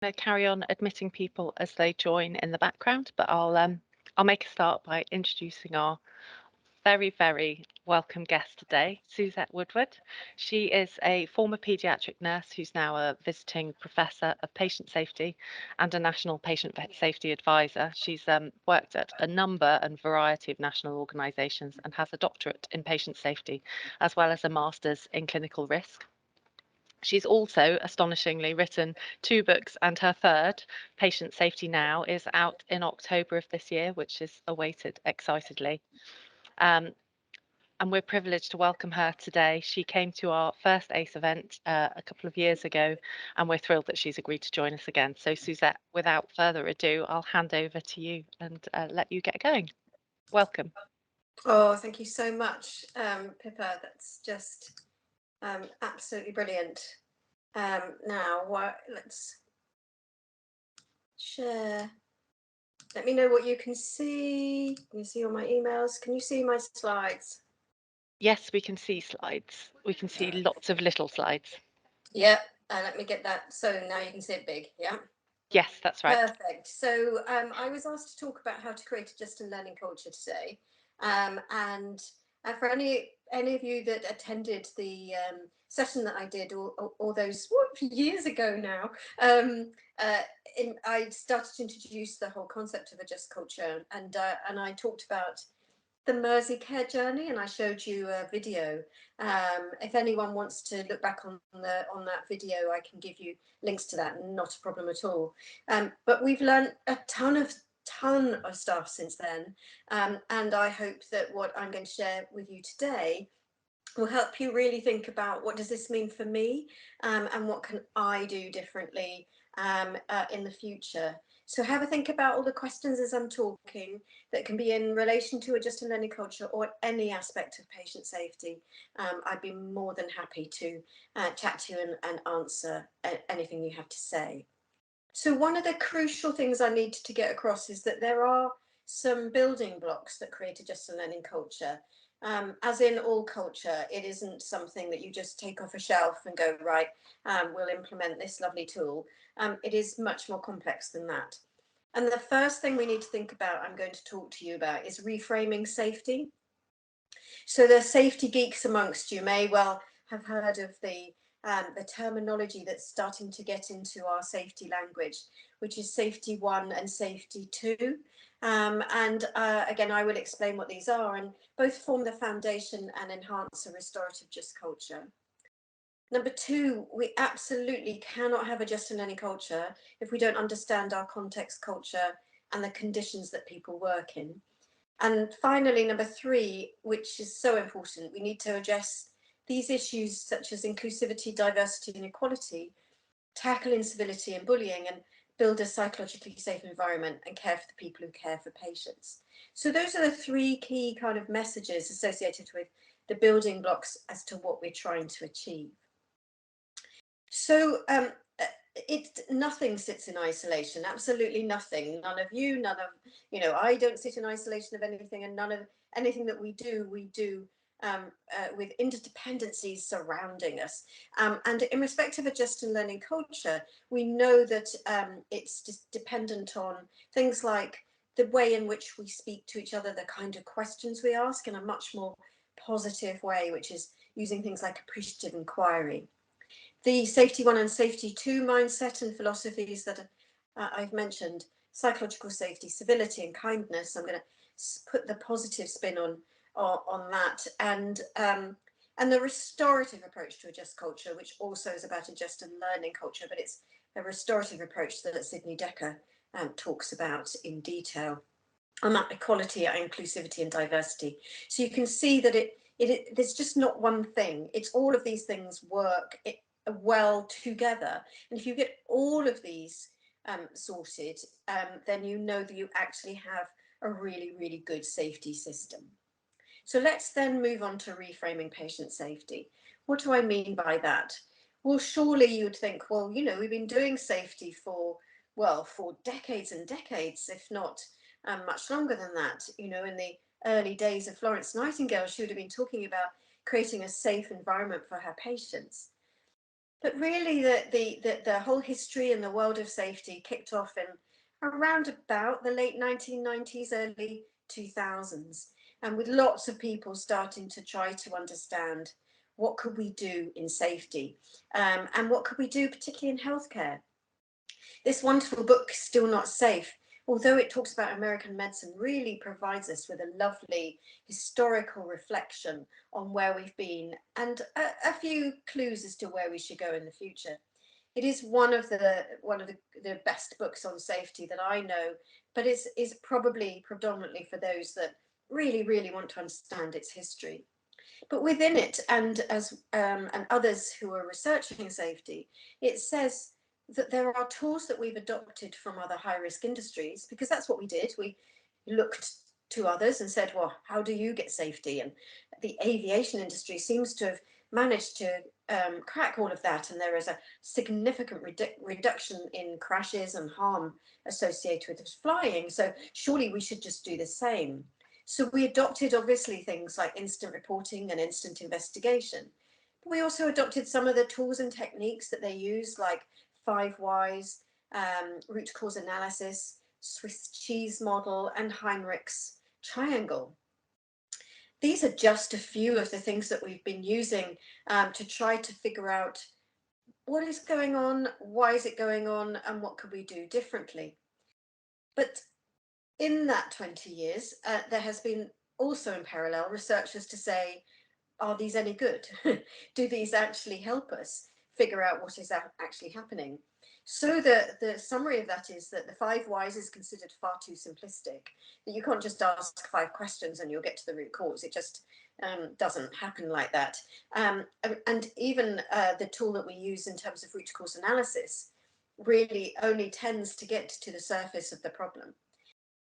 Gonna carry on admitting people as they join in the background, but I'll make a start by introducing our very welcome guest today, Suzette Woodward. She is a former paediatric nurse who's now a visiting professor of patient safety and a national patient safety advisor. She's worked at a number and variety of national organisations and has a doctorate in patient safety, as well as a master's in clinical risk. She's also, astonishingly, written 2 books, and her third, Patient Safety Now, is out in October of this year, which is awaited excitedly. Um, and we're privileged to welcome her today. She came to our first ACE event a couple of years ago, and we're thrilled that she's agreed to join us again. So, Suzette, without further ado, I'll hand over to you and let you get going. Welcome. Oh, thank you so much, Pippa. That's just absolutely brilliant. Now, let's share. Let me know what you can see. Can you see all my emails? Can you see my slides? Yes, we can see slides. We can see lots of little slides. Yep. Let me get that. So now you can see it big. Yeah. Yes, that's right. Perfect. So I was asked to talk about how to create a just and learning culture today, and for any of you that attended the session that I did all those years ago now, uh, I started to introduce the whole concept of a just culture, and I talked about the Mersey care journey, and I showed you a video. If anyone wants to look back on that video, I can give you links to that. Not a problem at all. But we've learned a ton of stuff since then, and I hope that what I'm going to share with you today will help you really think about what does this mean for me, and what can I do differently in the future. So have a think about all the questions as I'm talking that can be in relation to a just and learning culture or any aspect of patient safety. I'd be more than happy to chat to you and answer anything you have to say. So one of the crucial things I need to get across is that there are some building blocks that create a just and learning culture. As in all culture, it isn't something that you just take off a shelf and go, right, we'll implement this lovely tool. It is much more complex than that. And the first thing we need to think about, I'm going to talk to you about, is reframing safety. So the safety geeks amongst you may well have heard of the terminology that's starting to get into our safety language, which is safety 1 and safety 2. And again, I will explain what these are, and both form the foundation and enhance a restorative just culture. Number 2, we absolutely cannot have a just and learning culture if we don't understand our context culture and the conditions that people work in. And finally, number 3, which is so important, we need to address these issues such as inclusivity, diversity, and equality, tackle incivility and bullying, and build a psychologically safe environment and care for the people who care for patients. So those are the 3 key kind of messages associated with the building blocks as to what we're trying to achieve. So nothing sits in isolation, absolutely nothing. None of you, none of, I don't sit in isolation of anything, and none of anything that we do with interdependencies surrounding us. And in respect of a just and learning culture, we know that it's just dependent on things like the way in which we speak to each other, the kind of questions we ask in a much more positive way, which is using things like appreciative inquiry. The safety 1 and safety 2 mindset and philosophies that I've mentioned, psychological safety, civility, and kindness. I'm going to put the positive spin on that, and the restorative approach to a just culture, which also is about a just and learning culture, but it's a restorative approach that Sidney Dekker talks about in detail. On that equality, inclusivity, and diversity. So you can see that there's just not one thing. It's all of these things work well together. And if you get all of these sorted, then you know that you actually have a really, really good safety system. So let's then move on to reframing patient safety. What do I mean by that? Well, surely you'd think, well, we've been doing safety for decades and decades, if not much longer than that. In the early days of Florence Nightingale, she would have been talking about creating a safe environment for her patients. But really, the whole history in the world of safety kicked off in around about the late 1990s, early 2000s, and with lots of people starting to try to understand what could we do in safety, and what could we do particularly in healthcare. This wonderful book, Still Not Safe, although it talks about American medicine, really provides us with a lovely historical reflection on where we've been and a few clues as to where we should go in the future. It is one of the best books on safety that I know, but is probably predominantly for those that really, really want to understand its history. But within it, and others who are researching safety, it says that there are tools that we've adopted from other high risk industries, because that's what we did. We looked to others and said, well, how do you get safety? And the aviation industry seems to have managed to crack all of that, and there is a significant reduction in crashes and harm associated with flying. So surely we should just do the same. So we adopted obviously things like instant reporting and instant investigation. But we also adopted some of the tools and techniques that they use, like 5 whys, root cause analysis, Swiss cheese model, and Heinrich's triangle. These are just a few of the things that we've been using to try to figure out what is going on, why is it going on, and what could we do differently. But in that 20 years, there has been also in parallel researchers to say, are these any good? Do these actually help us figure out what is actually happening? So the summary of that is that the 5 whys is considered far too simplistic, that you can't just ask 5 questions and you'll get to the root cause. It just doesn't happen like that. And even the tool that we use in terms of root cause analysis really only tends to get to the surface of the problem.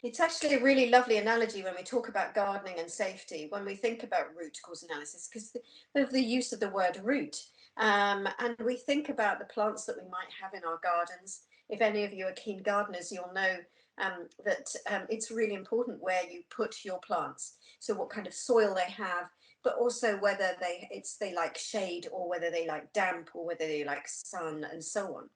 It's actually a really lovely analogy when we talk about gardening and safety, when we think about root cause analysis, because of the use of the word root. And we think about the plants that we might have in our gardens. If any of you are keen gardeners, you'll know that it's really important where you put your plants. So what kind of soil they have, but also whether they like shade, or whether they like damp, or whether they like sun, and so on.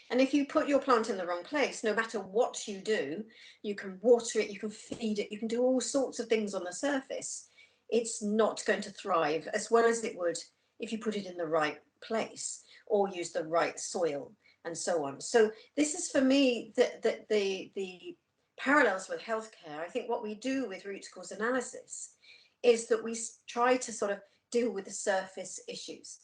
And if you put your plant in the wrong place, no matter what you do, you can water it, you can feed it, you can do all sorts of things on the surface. It's not going to thrive as well as it would if you put it in the right place or use the right soil, and so on. So this is, for me, the parallels with healthcare. I think what we do with root cause analysis is that we try to sort of deal with the surface issues.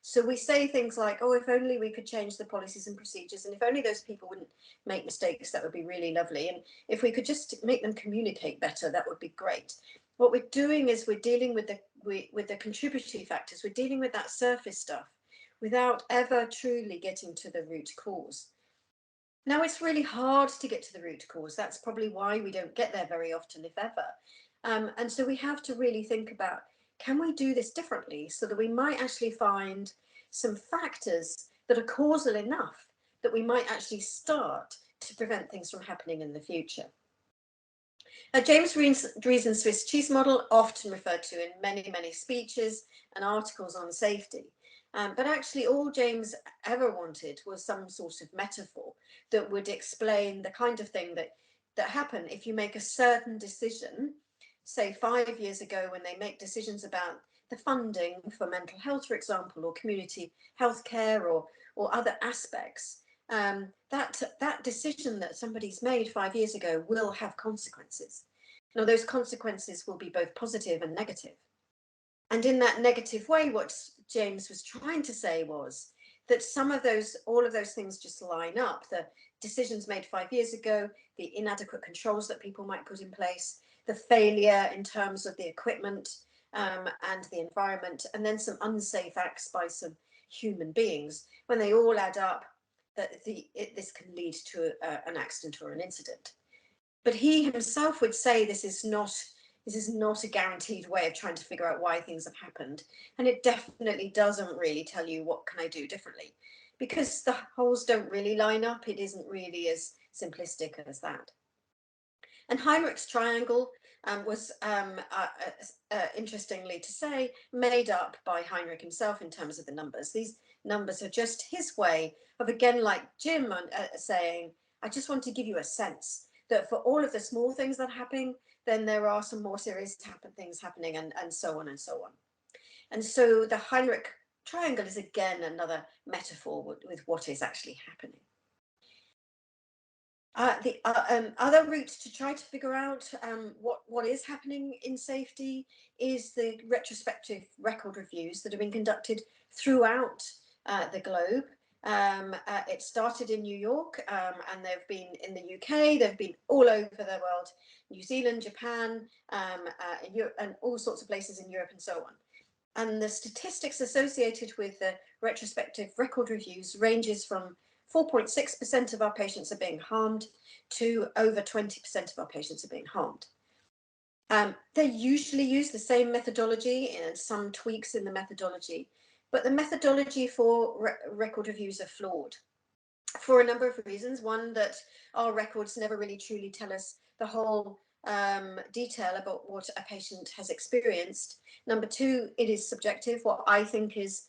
So we say things like, oh, if only we could change the policies and procedures, and if only those people wouldn't make mistakes, that would be really lovely. And if we could just make them communicate better, that would be great. What we're doing is we're dealing with the contributory factors. We're dealing with that surface stuff without ever truly getting to the root cause. Now, it's really hard to get to the root cause. That's probably why we don't get there very often, if ever. And so we have to really think about, can we do this differently, so that we might actually find some factors that are causal enough that we might actually start to prevent things from happening in the future. James Reason's Swiss cheese model, often referred to in many, many speeches and articles on safety. But actually all James ever wanted was some sort of metaphor that would explain the kind of thing that happen if you make a certain decision, say 5 years ago, when they make decisions about the funding for mental health, for example, or community healthcare, or other aspects. That decision that somebody's made 5 years ago will have consequences. Now, those consequences will be both positive and negative. And in that negative way, what James was trying to say was that all of those things just line up. The decisions made 5 years ago, the inadequate controls that people might put in place, the failure in terms of the equipment and the environment, and then some unsafe acts by some human beings. When they all add up, this can lead to an accident or an incident. But he himself would say this is not a guaranteed way of trying to figure out why things have happened. And it definitely doesn't really tell you what can I do differently, because the holes don't really line up. It isn't really as simplistic as that. And Heinrich's triangle was, interestingly to say, made up by Heinrich himself in terms of the numbers. numbers are just his way of, again, like Jim saying, I just want to give you a sense that for all of the small things that happen, then there are some more serious things happening, and so on and so on. And so the Heinrich triangle is again another metaphor with what is actually happening. The other route to try to figure out what is happening in safety is the retrospective record reviews that have been conducted throughout the globe. It started in New York, and they've been in the UK, they've been all over the world, New Zealand, Japan, Europe, and all sorts of places in Europe and so on. And the statistics associated with the retrospective record reviews ranges from 4.6% of our patients are being harmed to over 20% of our patients are being harmed. They usually use the same methodology and some tweaks in the methodology, but the methodology for record reviews are flawed for a number of reasons. One, that our records never really truly tell us the whole detail about what a patient has experienced. Number two, it is subjective. What I think is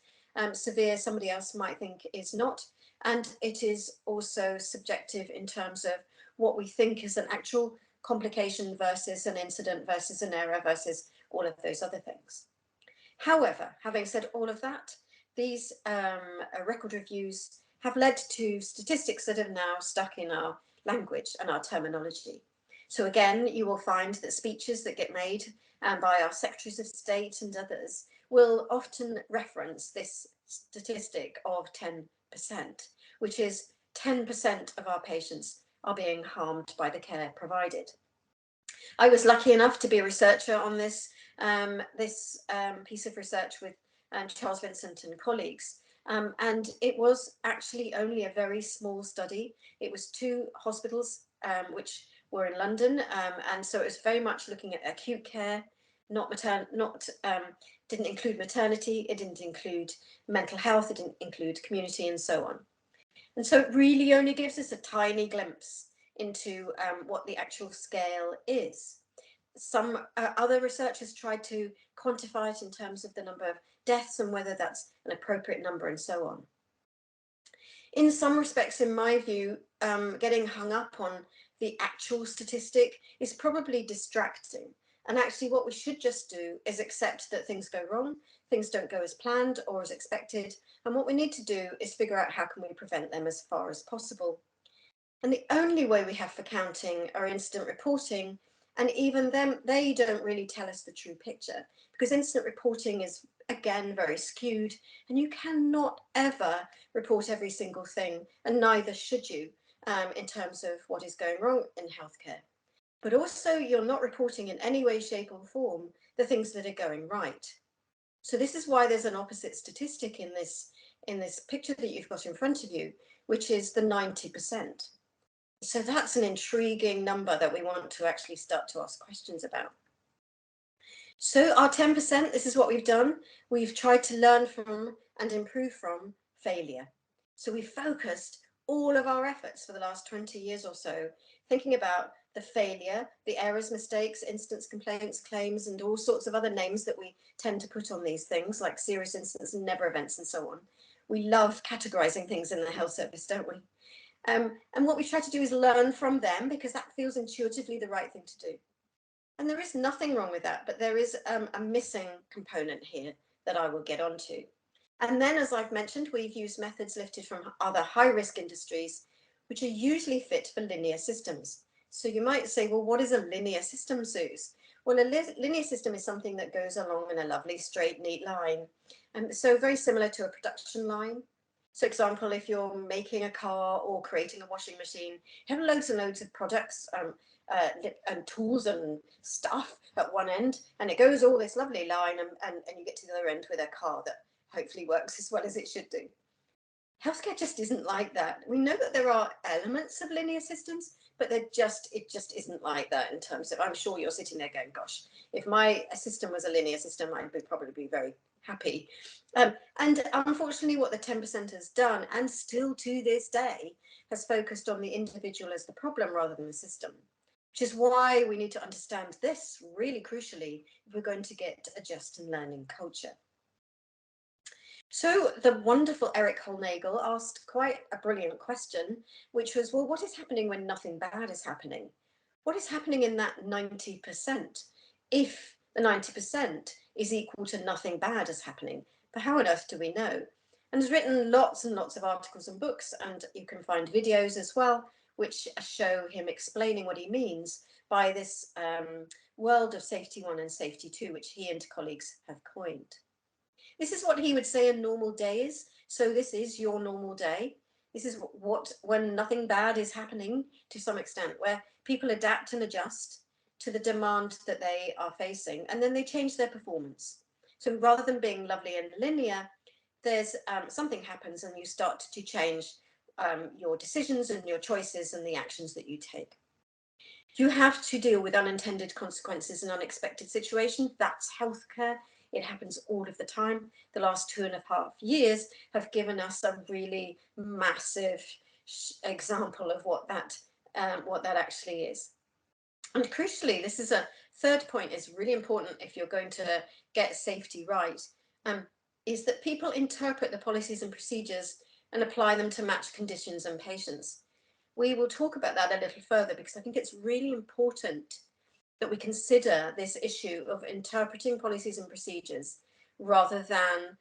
severe, somebody else might think is not. And it is also subjective in terms of what we think is an actual complication versus an incident versus an error versus all of those other things. However, having said all of that, these record reviews have led to statistics that have now stuck in our language and our terminology. So again, you will find that speeches that get made by our secretaries of state and others will often reference this statistic of 10%, which is 10% of our patients are being harmed by the care provided. I was lucky enough to be a researcher on this piece of research with Charles Vincent and colleagues. And it was actually only a very small study. It was 2 hospitals, which were in London. And so it was very much looking at acute care, didn't include maternity, it didn't include mental health, it didn't include community and so on. And so it really only gives us a tiny glimpse into what the actual scale is. Some other researchers tried to quantify it in terms of the number of deaths and whether that's an appropriate number and so on. In some respects, in my view, getting hung up on the actual statistic is probably distracting. And actually what we should just do is accept that things go wrong, things don't go as planned or as expected. And what we need to do is figure out how can we prevent them as far as possible. And the only way we have for counting are incident reporting. And even them, they don't really tell us the true picture, because incident reporting is, again, very skewed, and you cannot ever report every single thing, and neither should you, in terms of what is going wrong in healthcare. But also, you're not reporting in any way, shape, or form the things that are going right. So this is why there's an opposite statistic in this picture that you've got in front of you, which is the 90%. So that's an intriguing number that we want to actually start to ask questions about. So our 10%, this is what we've done. We've tried to learn from and improve from failure. So we've focused all of our efforts for the last 20 years or so, thinking about the failure, the errors, mistakes, incidents, complaints, claims, and all sorts of other names that we tend to put on these things, like serious incidents and never events and so on. We love categorizing things in the health service, don't we? And what we try to do is learn from them, because that feels intuitively the right thing to do. And there is nothing wrong with that, but there is a missing component here that I will get onto. And then, as I've mentioned, we've used methods lifted from other high-risk industries, which are usually fit for linear systems. So you might say, well, what is a linear system, Suze? Well, a linear system is something that goes along in a lovely, straight, neat line. And so very similar to a production line. So example, if you're making a car or creating a washing machine, you have loads and loads of products and tools and stuff at one end, and it goes all this lovely line, and you get to the other end with a car that hopefully works as well as it should do. Healthcare just isn't like that. We know that there are elements of linear systems, but it just isn't like that in terms of, I'm sure you're sitting there going, gosh, if my system was a linear system, I'd probably be very happy. And unfortunately, what the 10% has done, and still to this day, has focused on the individual as the problem rather than the system, which is why we need to understand this really crucially if we're going to get a just and learning culture. So the wonderful Eric Holnagel asked quite a brilliant question, which was, well, what is happening when nothing bad is happening? What is happening in that 90%? If the 90% is equal to nothing bad is happening, but how on earth do we know? And has written lots and lots of articles and books, and you can find videos as well, which show him explaining what he means by this world of safety 1 and safety 2, which he and colleagues have coined. This is what he would say a normal day is. So this is your normal day. This is what when nothing bad is happening to some extent, where people adapt and adjust to the demand that they are facing, and then they change their performance. So rather than being lovely and linear, there's something happens and you start to change your decisions and your choices and the actions that you take. You have to deal with unintended consequences and unexpected situations. That's healthcare. It happens all of the time. The last 2.5 years have given us a really massive example of what that actually is. And crucially, this is a third point is really important if you're going to get safety right, is that people interpret the policies and procedures and apply them to match conditions and patients. We will talk about that a little further because I think it's really important that we consider this issue of interpreting policies and procedures rather than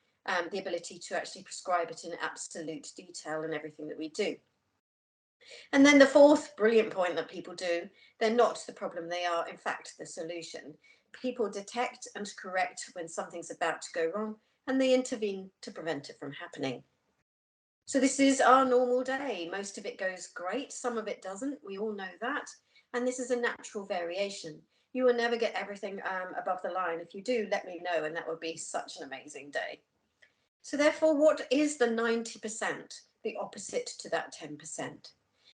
the ability to actually prescribe it in absolute detail in everything that we do. And then the fourth brilliant point that people do, they're not the problem, they are in fact the solution. People detect and correct when something's about to go wrong, and they intervene to prevent it from happening. So this is our normal day. Most of it goes great, some of it doesn't, we all know that. And this is a natural variation. You will never get everything above the line. If you do, let me know, and that would be such an amazing day. So therefore, what is the 90%, the opposite to that 10%?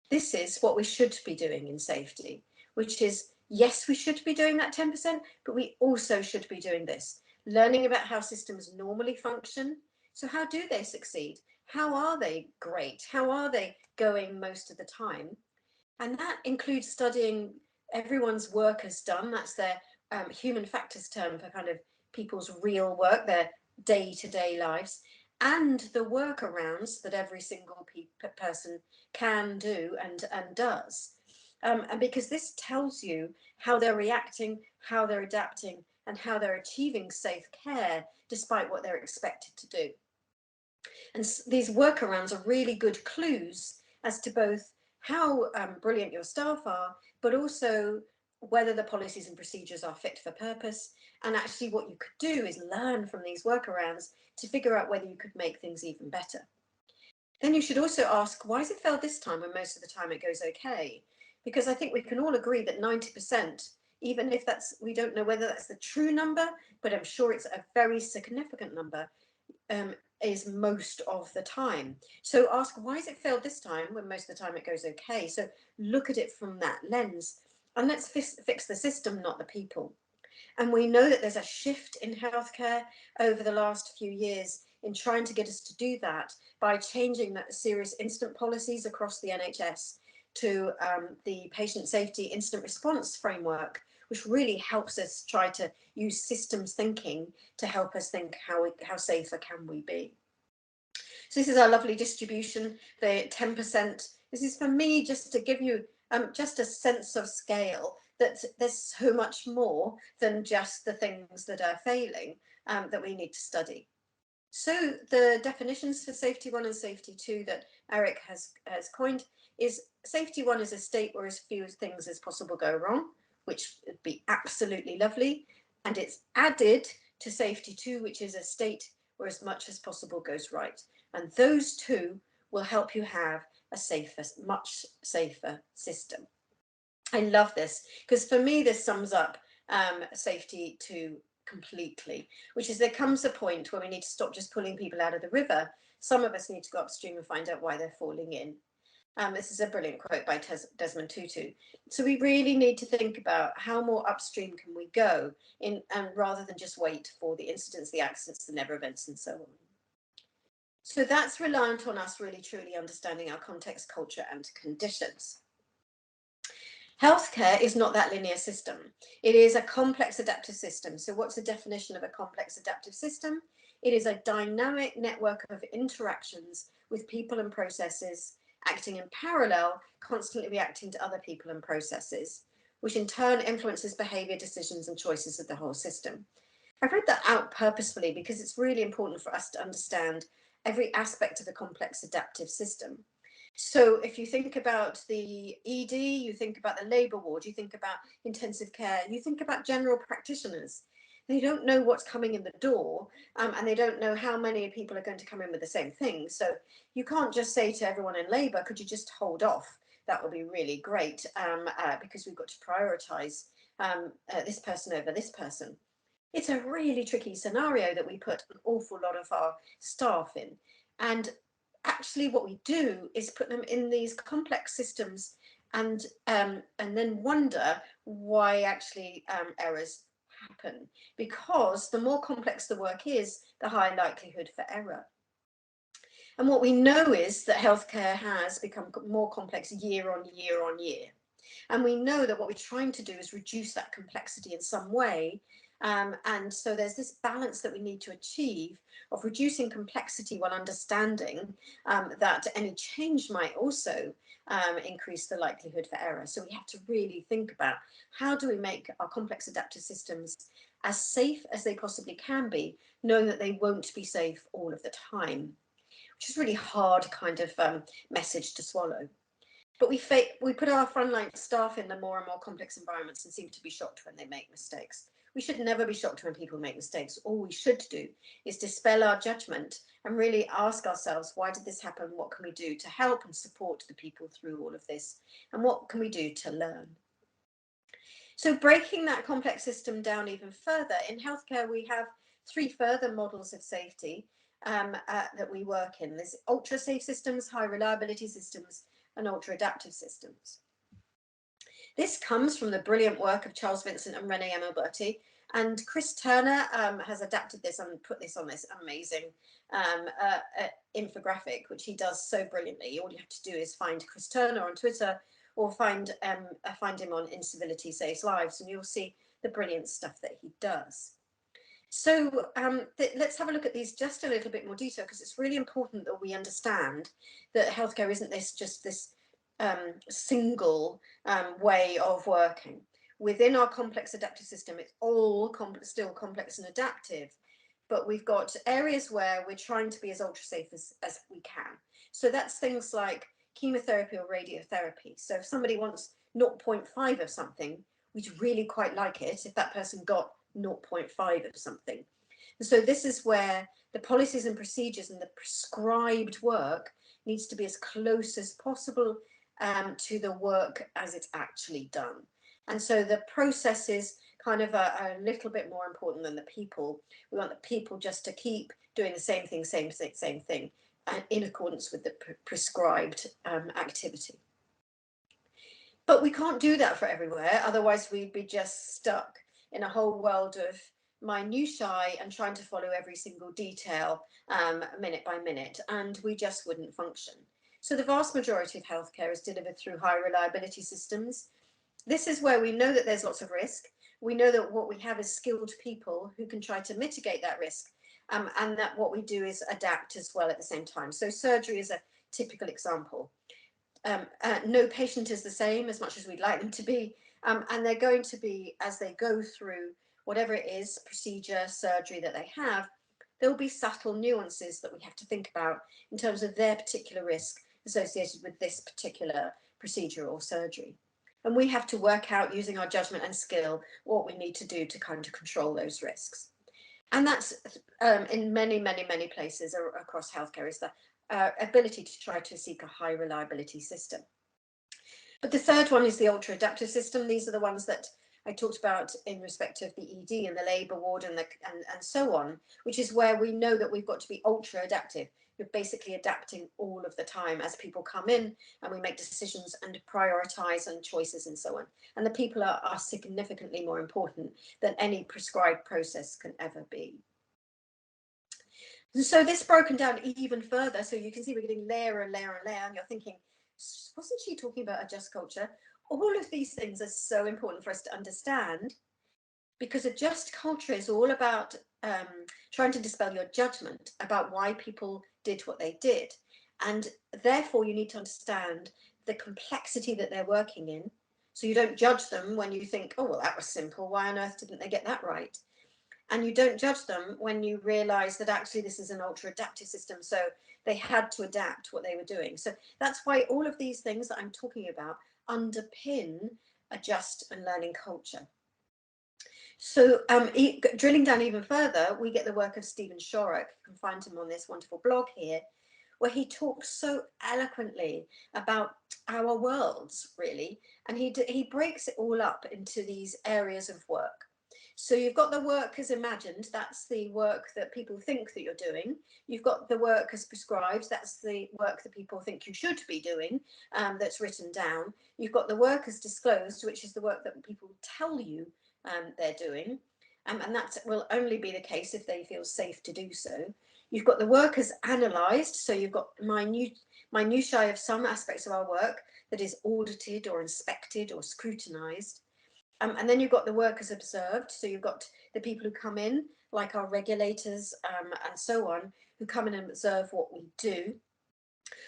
This is what we should be doing in safety, which is, yes, we should be doing that 10%, but we also should be doing this, learning about how systems normally function. So how do they succeed? How are they great? How are they going most of the time? And that includes studying everyone's work has done. That's their human factors term for kind of people's real work, their day-to-day lives, and the workarounds that every single person can do and does. And because this tells you how they're reacting, how they're adapting, and how they're achieving safe care despite what they're expected to do. And these workarounds are really good clues as to both how brilliant your staff are, but also whether the policies and procedures are fit for purpose. And actually what you could do is learn from these workarounds to figure out whether you could make things even better. Then you should also ask, why has it failed this time when most of the time it goes okay? Because I think we can all agree that 90%, even if we don't know whether that's the true number, but I'm sure it's a very significant number, is most of the time. So ask, why has it failed this time when most of the time it goes okay? So look at it from that lens, and let's fix the system, not the people. And we know that there's a shift in healthcare over the last few years in trying to get us to do that by changing that serious incident policies across the NHS to the patient safety incident response framework, which really helps us try to use systems thinking to help us think how safer can we be. So this is our lovely distribution, the 10%. This is for me just to give you just a sense of scale that there's so much more than just the things that are failing that we need to study. So the definitions for safety 1 and safety 2 that Eric has coined is safety 1 is a state where as few things as possible go wrong, which would be absolutely lovely. And it's added to safety 2, which is a state where as much as possible goes right. And those two will help you have a safer, much safer system. I love this because for me, this sums up safety 2 completely, which is there comes a point where we need to stop just pulling people out of the river. Some of us need to go upstream and find out why they're falling in. This is a brilliant quote by Desmond Tutu. So we really need to think about how more upstream can we go in, rather than just wait for the incidents, the accidents, the never events, and so on. So that's reliant on us really truly understanding our context, culture, and conditions. Healthcare is not that linear system. It is a complex adaptive system. So what's the definition of a complex adaptive system? It is a dynamic network of interactions with people and processes acting in parallel, constantly reacting to other people and processes, which in turn influences behavior, decisions, and choices of the whole system. I've read that out purposefully because it's really important for us to understand every aspect of a complex adaptive system. So if you think about the ED, you think about the labour ward, you think about intensive care, you think about general practitioners. They don't know what's coming in the door, and they don't know how many people are going to come in with the same thing. So you can't just say to everyone in labour, could you just hold off? That would be really great, because we've got to prioritise this person over this person. It's a really tricky scenario that we put an awful lot of our staff in. And actually what we do is put them in these complex systems and then wonder why actually errors happen. Because the more complex the work is, the higher likelihood for error. And what we know is that healthcare has become more complex year on year on year. And we know that what we're trying to do is reduce that complexity in some way. And so there's this balance that we need to achieve of reducing complexity while understanding that any change might also increase the likelihood for error. So we have to really think about how do we make our complex adaptive systems as safe as they possibly can be, knowing that they won't be safe all of the time, which is really hard kind of message to swallow. But we put our frontline staff in the more and more complex environments and seem to be shocked when they make mistakes. We should never be shocked when people make mistakes. All we should do is dispel our judgment and really ask ourselves, why did this happen? What can we do to help and support the people through all of this? And what can we do to learn? So breaking that complex system down even further, in healthcare, we have 3 further models of safety that we work in. There's ultra safe systems, high reliability systems, and ultra adaptive systems. This comes from the brilliant work of Charles Vincent and René Emilberti, and Chris Turner has adapted this and put this on this amazing infographic, which he does so brilliantly. All you have to do is find Chris Turner on Twitter or find him on Incivility Saves Lives, and you'll see the brilliant stuff that he does. So let's have a look at these just a little bit more detail, because it's really important that we understand that healthcare isn't just this single way of working. Within our complex adaptive system, it's all still complex and adaptive, but we've got areas where we're trying to be as ultra safe as we can. So that's things like chemotherapy or radiotherapy. So if somebody wants 0.5 of something, we'd really quite like it if that person got 0.5 of something. And so this is where the policies and procedures and the prescribed work needs to be as close as possible to the work as it's actually done. And so the processes kind of are a little bit more important than the people. We want the people just to keep doing the same thing, same thing, in accordance with the prescribed activity. But we can't do that for everywhere, otherwise we'd be just stuck in a whole world of minutiae and trying to follow every single detail minute by minute, and we just wouldn't function. So the vast majority of healthcare is delivered through high reliability systems. This is where we know that there's lots of risk. We know that what we have is skilled people who can try to mitigate that risk, and that what we do is adapt as well at the same time. So surgery is a typical example. No patient is the same as much as we'd like them to be, and they're going to be, as they go through whatever it is, procedure, surgery that they have, there'll be subtle nuances that we have to think about in terms of their particular risk associated with this particular procedure or surgery. And we have to work out, using our judgment and skill, what we need to do to kind of control those risks. And that's in many, many, many places across healthcare, is the ability to try to seek a high reliability system. But the third one is the ultra adaptive system. These are the ones that I talked about in respect of the ED and the labour ward and so on, which is where we know that we've got to be ultra adaptive. You're basically adapting all of the time as people come in, and we make decisions and prioritise and choices and so on. And the people are significantly more important than any prescribed process can ever be. So this broken down even further, so you can see we're getting layer and layer and layer, and you're thinking, wasn't she talking about a just culture? All of these things are so important for us to understand. because a just culture is all about trying to dispel your judgment about why people did what they did. And therefore, you need to understand the complexity that they're working in. So you don't judge them when you think, oh, well, that was simple. Why on earth didn't they get that right? And you don't judge them when you realize that actually this is an ultra adaptive system. So they had to adapt what they were doing. So that's why all of these things that I'm talking about underpin a just and learning culture. So drilling down even further, we get the work of Stephen Shorrock. You can find him on this wonderful blog here, where he talks so eloquently about our worlds, really. And he breaks it all up into these areas of work. So you've got the work as imagined, that's the work that people think that you're doing. You've got the work as prescribed, that's the work that people think you should be doing, that's written down. You've got the work as disclosed, which is the work that people tell you they're doing. And that will only be the case if they feel safe to do so. You've got the work as analysed, so you've got minutiae of some aspects of our work that is audited or inspected or scrutinised. And then you've got the work as observed, so you've got the people who come in, like our regulators and so on, who come in and observe what we do.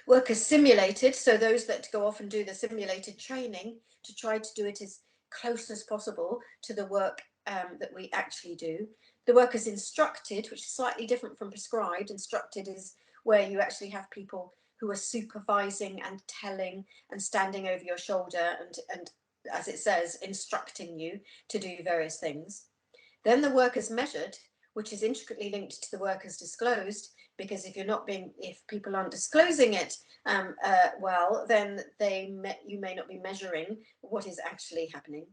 Work as simulated, so those that go off and do the simulated training to try to do it as close as possible to the work that we actually do. The work is instructed, which is slightly different from prescribed. Instructed is where you actually have people who are supervising and telling and standing over your shoulder and as it says, instructing you to do various things. Then the work is measured, which is intricately linked to the work as disclosed, because if people aren't disclosing it well, then you may not be measuring what is actually happening.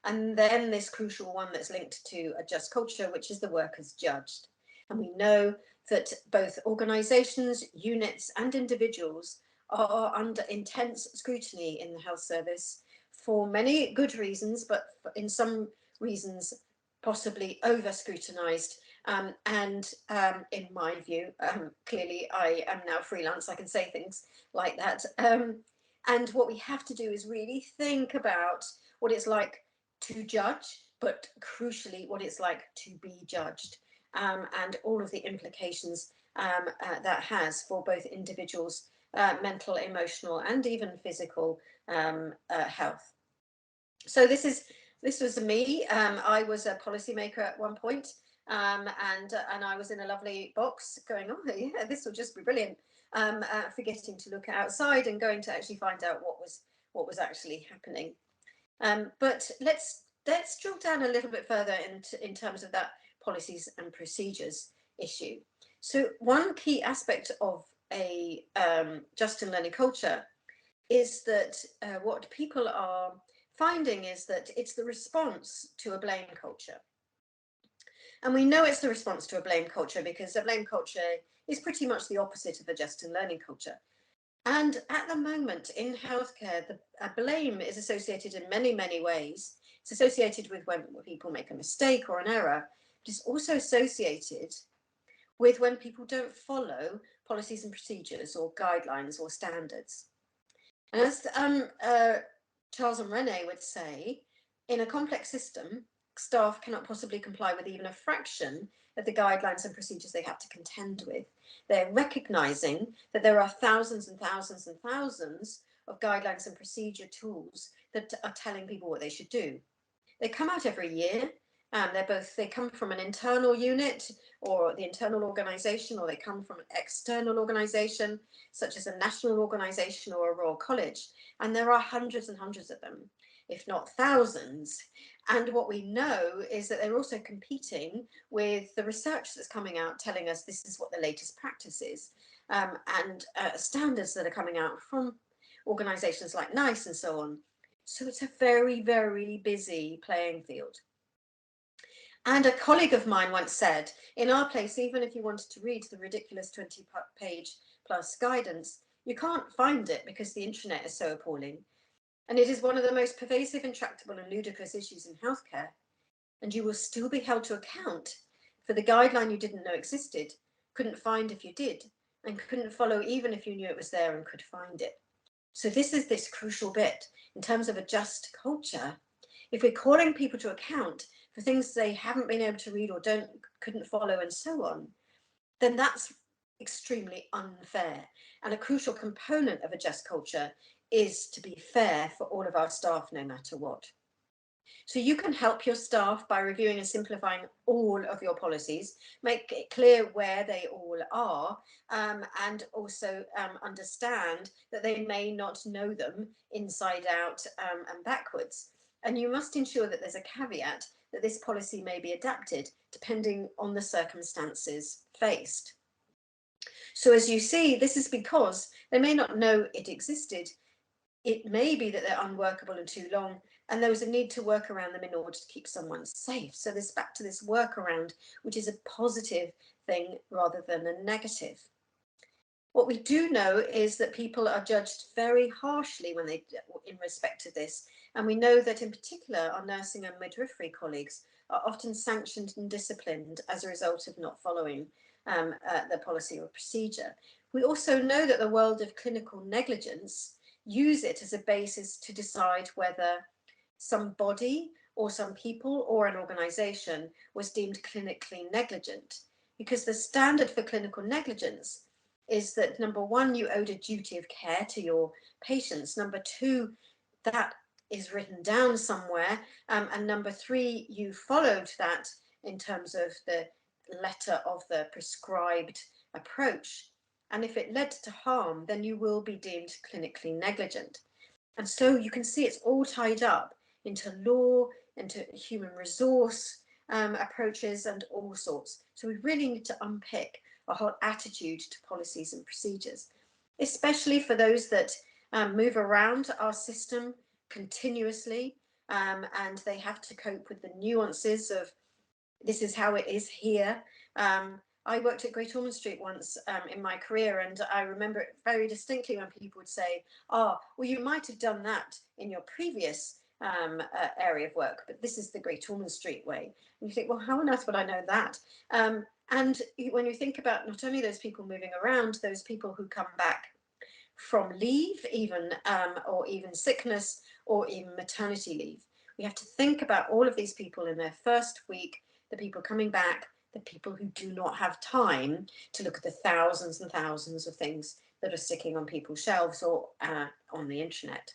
And then this crucial one that's linked to a just culture, which is the work as judged. And we know that both organisations, units, and individuals are under intense scrutiny in the health service for many good reasons, but in some reasons possibly over scrutinised. And in my view, clearly I am now freelance, I can say things like that. And what we have to do is really think about what it's like to judge, but crucially what it's like to be judged, and all of the implications that has for both individuals' mental, emotional, and even physical health. So this was me. I was a policymaker at one point, and I was in a lovely box going, oh yeah, this will just be brilliant. Forgetting to look outside and going to actually find out what was actually happening. But let's drill down a little bit further in terms of that policies and procedures issue. So one key aspect of a just and learning culture is that what people are finding is that it's the response to a blame culture. And we know it's the response to a blame culture because a blame culture is pretty much the opposite of a just and learning culture. And at the moment in healthcare, blame is associated in many, many ways. It's associated with when people make a mistake or an error, but it's also associated with when people don't follow policies and procedures or guidelines or standards. And as Charles and Renee would say, in a complex system, staff cannot possibly comply with even a fraction of the guidelines and procedures they have to contend with. They're recognizing that there are thousands and thousands and thousands of guidelines and procedure tools that are telling people what they should do. They come out every year. They come from an internal unit or the internal organization, or they come from an external organization, such as a national organization or a royal college. And there are hundreds and hundreds of them, if not thousands. And what we know is that they're also competing with the research that's coming out telling us this is what the latest practice is, and standards that are coming out from organizations like NICE and so on. So it's a very, very busy playing field. And a colleague of mine once said, in our place, even if you wanted to read the ridiculous 20-page plus guidance, you can't find it because the internet is so appalling. And it is one of the most pervasive, intractable, and ludicrous issues in healthcare. And you will still be held to account for the guideline you didn't know existed, couldn't find if you did, and couldn't follow even if you knew it was there and could find it. So this is this crucial bit in terms of a just culture. If we're calling people to account for things they haven't been able to read or couldn't follow and so on, then that's extremely unfair. And a crucial component of a just culture is to be fair for all of our staff, no matter what. So you can help your staff by reviewing and simplifying all of your policies, make it clear where they all are, and also understand that they may not know them inside out and backwards. And you must ensure that there's a caveat that this policy may be adapted depending on the circumstances faced. So as you see, this is because they may not know it existed. It may be that they're unworkable and too long, and there was a need to work around them in order to keep someone safe. So this back to this workaround, which is a positive thing rather than a negative. What we do know is that people are judged very harshly when they, in respect to this, and we know that in particular our nursing and midwifery colleagues are often sanctioned and disciplined as a result of not following the policy or procedure. We also know that the world of clinical negligence use it as a basis to decide whether somebody or some people or an organisation was deemed clinically negligent, because the standard for clinical negligence is that number one, you owed a duty of care to your patients, number two, that is written down somewhere, and number three, you followed that in terms of the letter of the prescribed approach. And if it led to harm, then you will be deemed clinically negligent. And so you can see it's all tied up into law, into human resource approaches and all sorts. So we really need to unpick a whole attitude to policies and procedures, especially for those that move around our system continuously, and they have to cope with the nuances of this is how it is here. I worked at Great Ormond Street once in my career, and I remember it very distinctly when people would say, "Oh, well, you might have done that in your previous area of work, but this is the Great Ormond Street way." And you think, well, how on earth would I know that? And when you think about not only those people moving around, those people who come back from leave, even or even sickness, or even maternity leave, we have to think about all of these people in their first week, the people coming back, the people who do not have time to look at the thousands and thousands of things that are sticking on people's shelves or on the internet.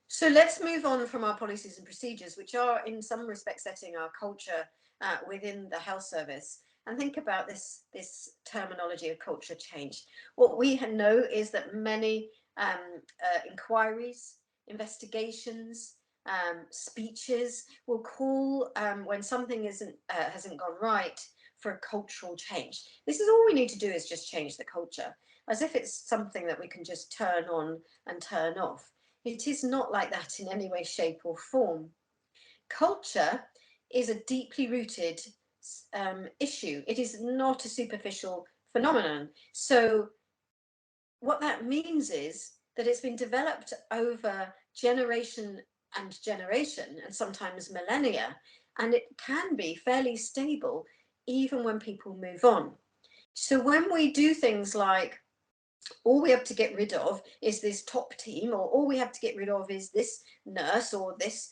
So let's move on from our policies and procedures, which are in some respects setting our culture within the health service, and think about this terminology of culture change. What we know is that many inquiries, investigations, speeches will call when something hasn't gone right for a cultural change. This is all we need to do, is just change the culture, as if it's something that we can just turn on and turn off. It is not like that in any way, shape or form. Culture is a deeply rooted issue. It is not a superficial phenomenon. So what that means is that it's been developed over generation and generation, and sometimes millennia, and it can be fairly stable even when people move on. So when we do things like, all we have to get rid of is this top team, or all we have to get rid of is this nurse or this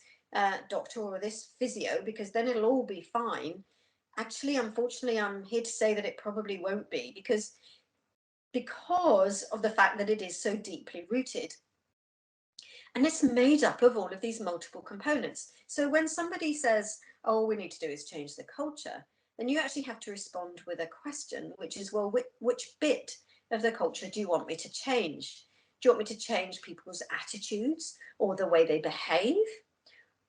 doctor or this physio, because then it'll all be fine. Actually, unfortunately, I'm here to say that it probably won't be, because of the fact that it is so deeply rooted. And it's made up of all of these multiple components. So when somebody says, oh, all we need to do is change the culture, then you actually have to respond with a question, which is, well, which bit of the culture do you want me to change? Do you want me to change people's attitudes, or the way they behave,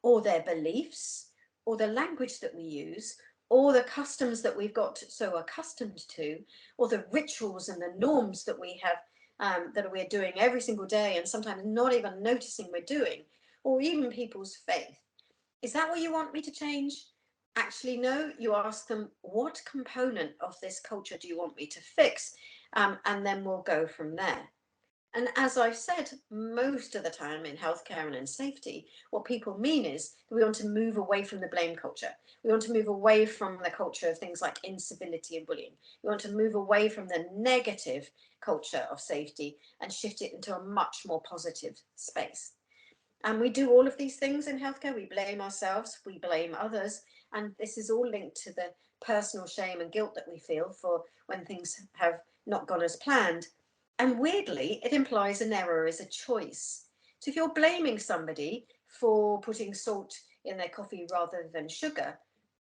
or their beliefs, or the language that we use, or the customs that we've got so accustomed to, or the rituals and the norms that we have that we're doing every single day and sometimes not even noticing we're doing, or even people's faith? Is that what you want me to change? Actually, no. You ask them, what component of this culture do you want me to fix? And then we'll go from there. And as I've said, most of the time in healthcare and in safety, what people mean is that we want to move away from the blame culture. We want to move away from the culture of things like incivility and bullying. We want to move away from the negative culture of safety and shift it into a much more positive space. And we do all of these things in healthcare. We blame ourselves, we blame others, and this is all linked to the personal shame and guilt that we feel for when things have not gone as planned. And weirdly, it implies an error is a choice. So if you're blaming somebody for putting salt in their coffee rather than sugar,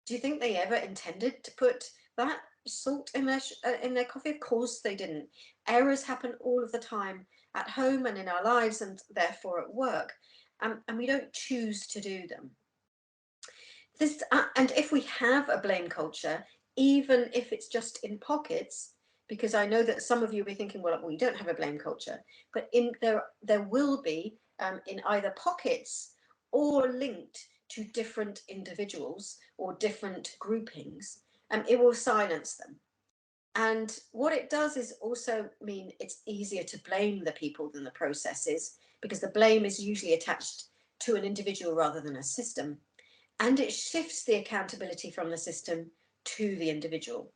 do you think they ever intended to put that salt in their coffee? Of course they didn't. Errors happen all of the time at home and in our lives, and therefore at work, and we don't choose to do them. And if we have a blame culture, even if it's just in pockets, because I know that some of you will be thinking, well, we don't have a blame culture, but there will be in either pockets or linked to different individuals or different groupings, it will silence them. And what it does is also mean it's easier to blame the people than the processes, because the blame is usually attached to an individual rather than a system. And it shifts the accountability from the system to the individual.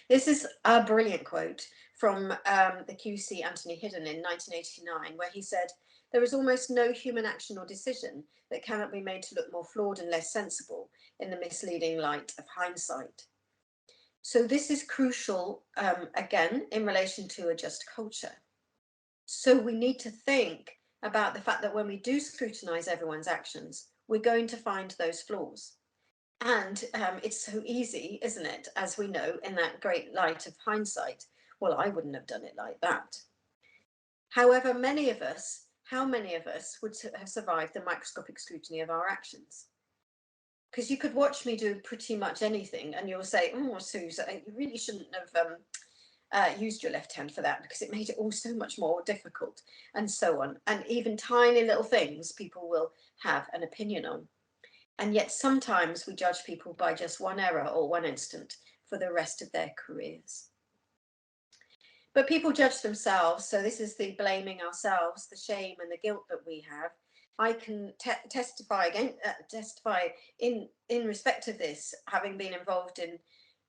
This is a brilliant quote from the QC Anthony Hidden in 1989, where he said, "There is almost no human action or decision that cannot be made to look more flawed and less sensible in the misleading light of hindsight." So this is crucial, again, in relation to a just culture. So we need to think about the fact that when we do scrutinise everyone's actions, we're going to find those flaws. And it's so easy, isn't it, as we know, in that great light of hindsight, well, I wouldn't have done it like that. However, how many of us would have survived the microscopic scrutiny of our actions? Because you could watch me do pretty much anything and you'll say, oh, Susan, you really shouldn't have used your left hand for that because it made it all so much more difficult, and so on. And even tiny little things people will have an opinion on. And yet sometimes we judge people by just one error or one incident for the rest of their careers. But people judge themselves, so this is the blaming ourselves, the shame and the guilt that we have. I can testify in respect of this, having been involved in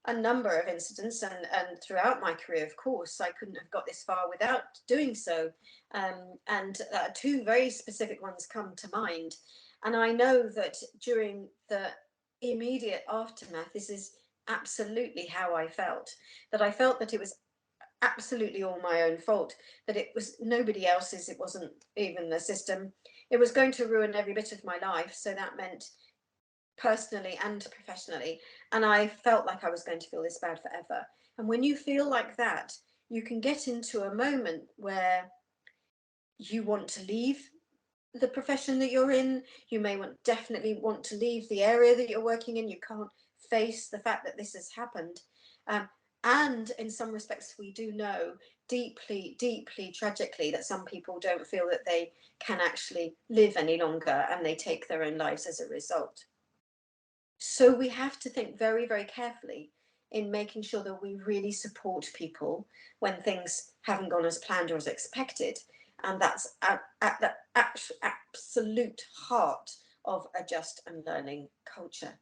a number of incidents, and throughout my career, of course, I couldn't have got this far without doing so. And two very specific ones come to mind. And I know that during the immediate aftermath, this is absolutely how I felt, that I felt that it was absolutely all my own fault, that it was nobody else's, it wasn't even the system. It was going to ruin every bit of my life, so that meant personally and professionally, and I felt like I was going to feel this bad forever. And when you feel like that, you can get into a moment where you want to leave the profession that you're in. You may definitely want to leave the area that you're working in. You can't face the fact that this has happened. And in some respects, we do know deeply, deeply tragically that some people don't feel that they can actually live any longer, and they take their own lives as a result. So we have to think very, very carefully in making sure that we really support people when things haven't gone as planned or as expected. And that's at the absolute heart of a just and learning culture.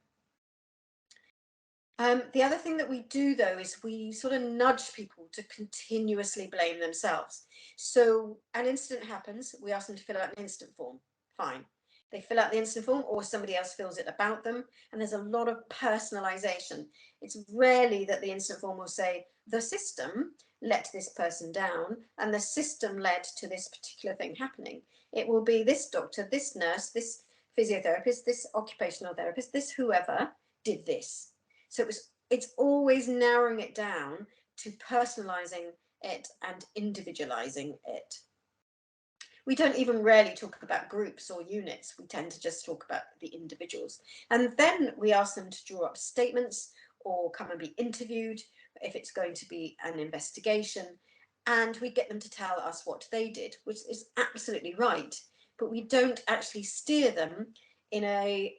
The other thing that we do, though, is we sort of nudge people to continuously blame themselves. So an incident happens, we ask them to fill out an incident form. Fine. They fill out the incident form, or somebody else fills it about them, and there's a lot of personalization. It's rarely that the incident form will say, the system let this person down, and the system led to this particular thing happening. It will be this doctor, this nurse, this physiotherapist, this occupational therapist, this whoever did this. So it's always narrowing it down to personalizing it and individualizing it. We don't even rarely talk about groups or units. We tend to just talk about the individuals. And then we ask them to draw up statements or come and be interviewed if it's going to be an investigation. And we get them to tell us what they did, which is absolutely right. But we don't actually steer them in a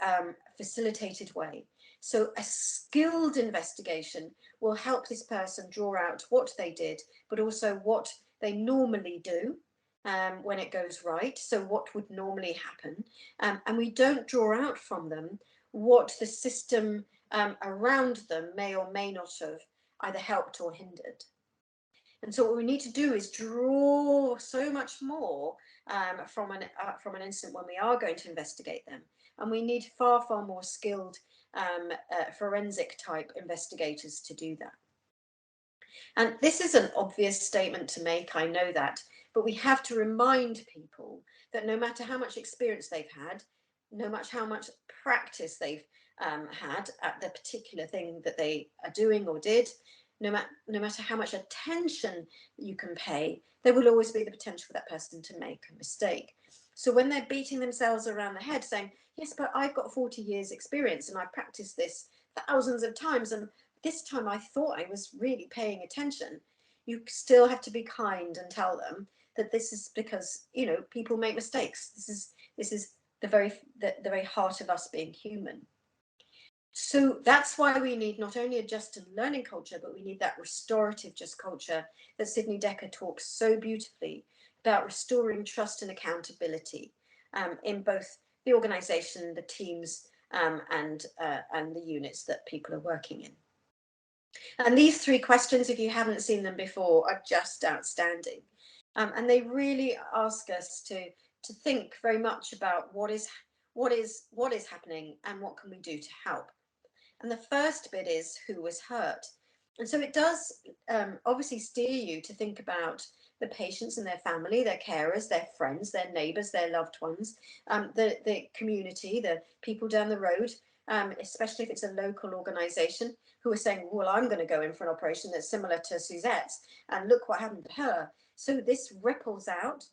facilitated way. So a skilled investigation will help this person draw out what they did, but also what they normally do when it goes right. So what would normally happen. And we don't draw out from them what the system around them may or may not have either helped or hindered. And so what we need to do is draw so much more from an incident when we are going to investigate them. And we need far, far more skilled forensic type investigators to do that. And this is an obvious statement to make, I know that, but we have to remind people that no matter how much experience they've had, no matter how much practice they've had at the particular thing that they are doing or did, no matter how much attention you can pay, there will always be the potential for that person to make a mistake. So when they're beating themselves around the head saying, yes, but I've got 40 years experience and I practiced this thousands of times, and this time I thought I was really paying attention, you still have to be kind and tell them that this is because, you know, people make mistakes. This is the very heart of us being human. So that's why we need not only a just and learning culture, but we need that restorative just culture that Sidney Dekker talks so beautifully about, restoring trust and accountability in both the organisation, the teams, and the units that people are working in. And these three questions, if you haven't seen them before, are just outstanding. And they really ask us to think very much about what is happening and what can we do to help. And the first bit is who was hurt. And so it does obviously steer you to think about the patients and their family, their carers, their friends, their neighbours, their loved ones, the community, the people down the road, especially if it's a local organisation, who are saying, well, I'm going to go in for an operation that's similar to Suzette's, and look what happened to her. So this ripples out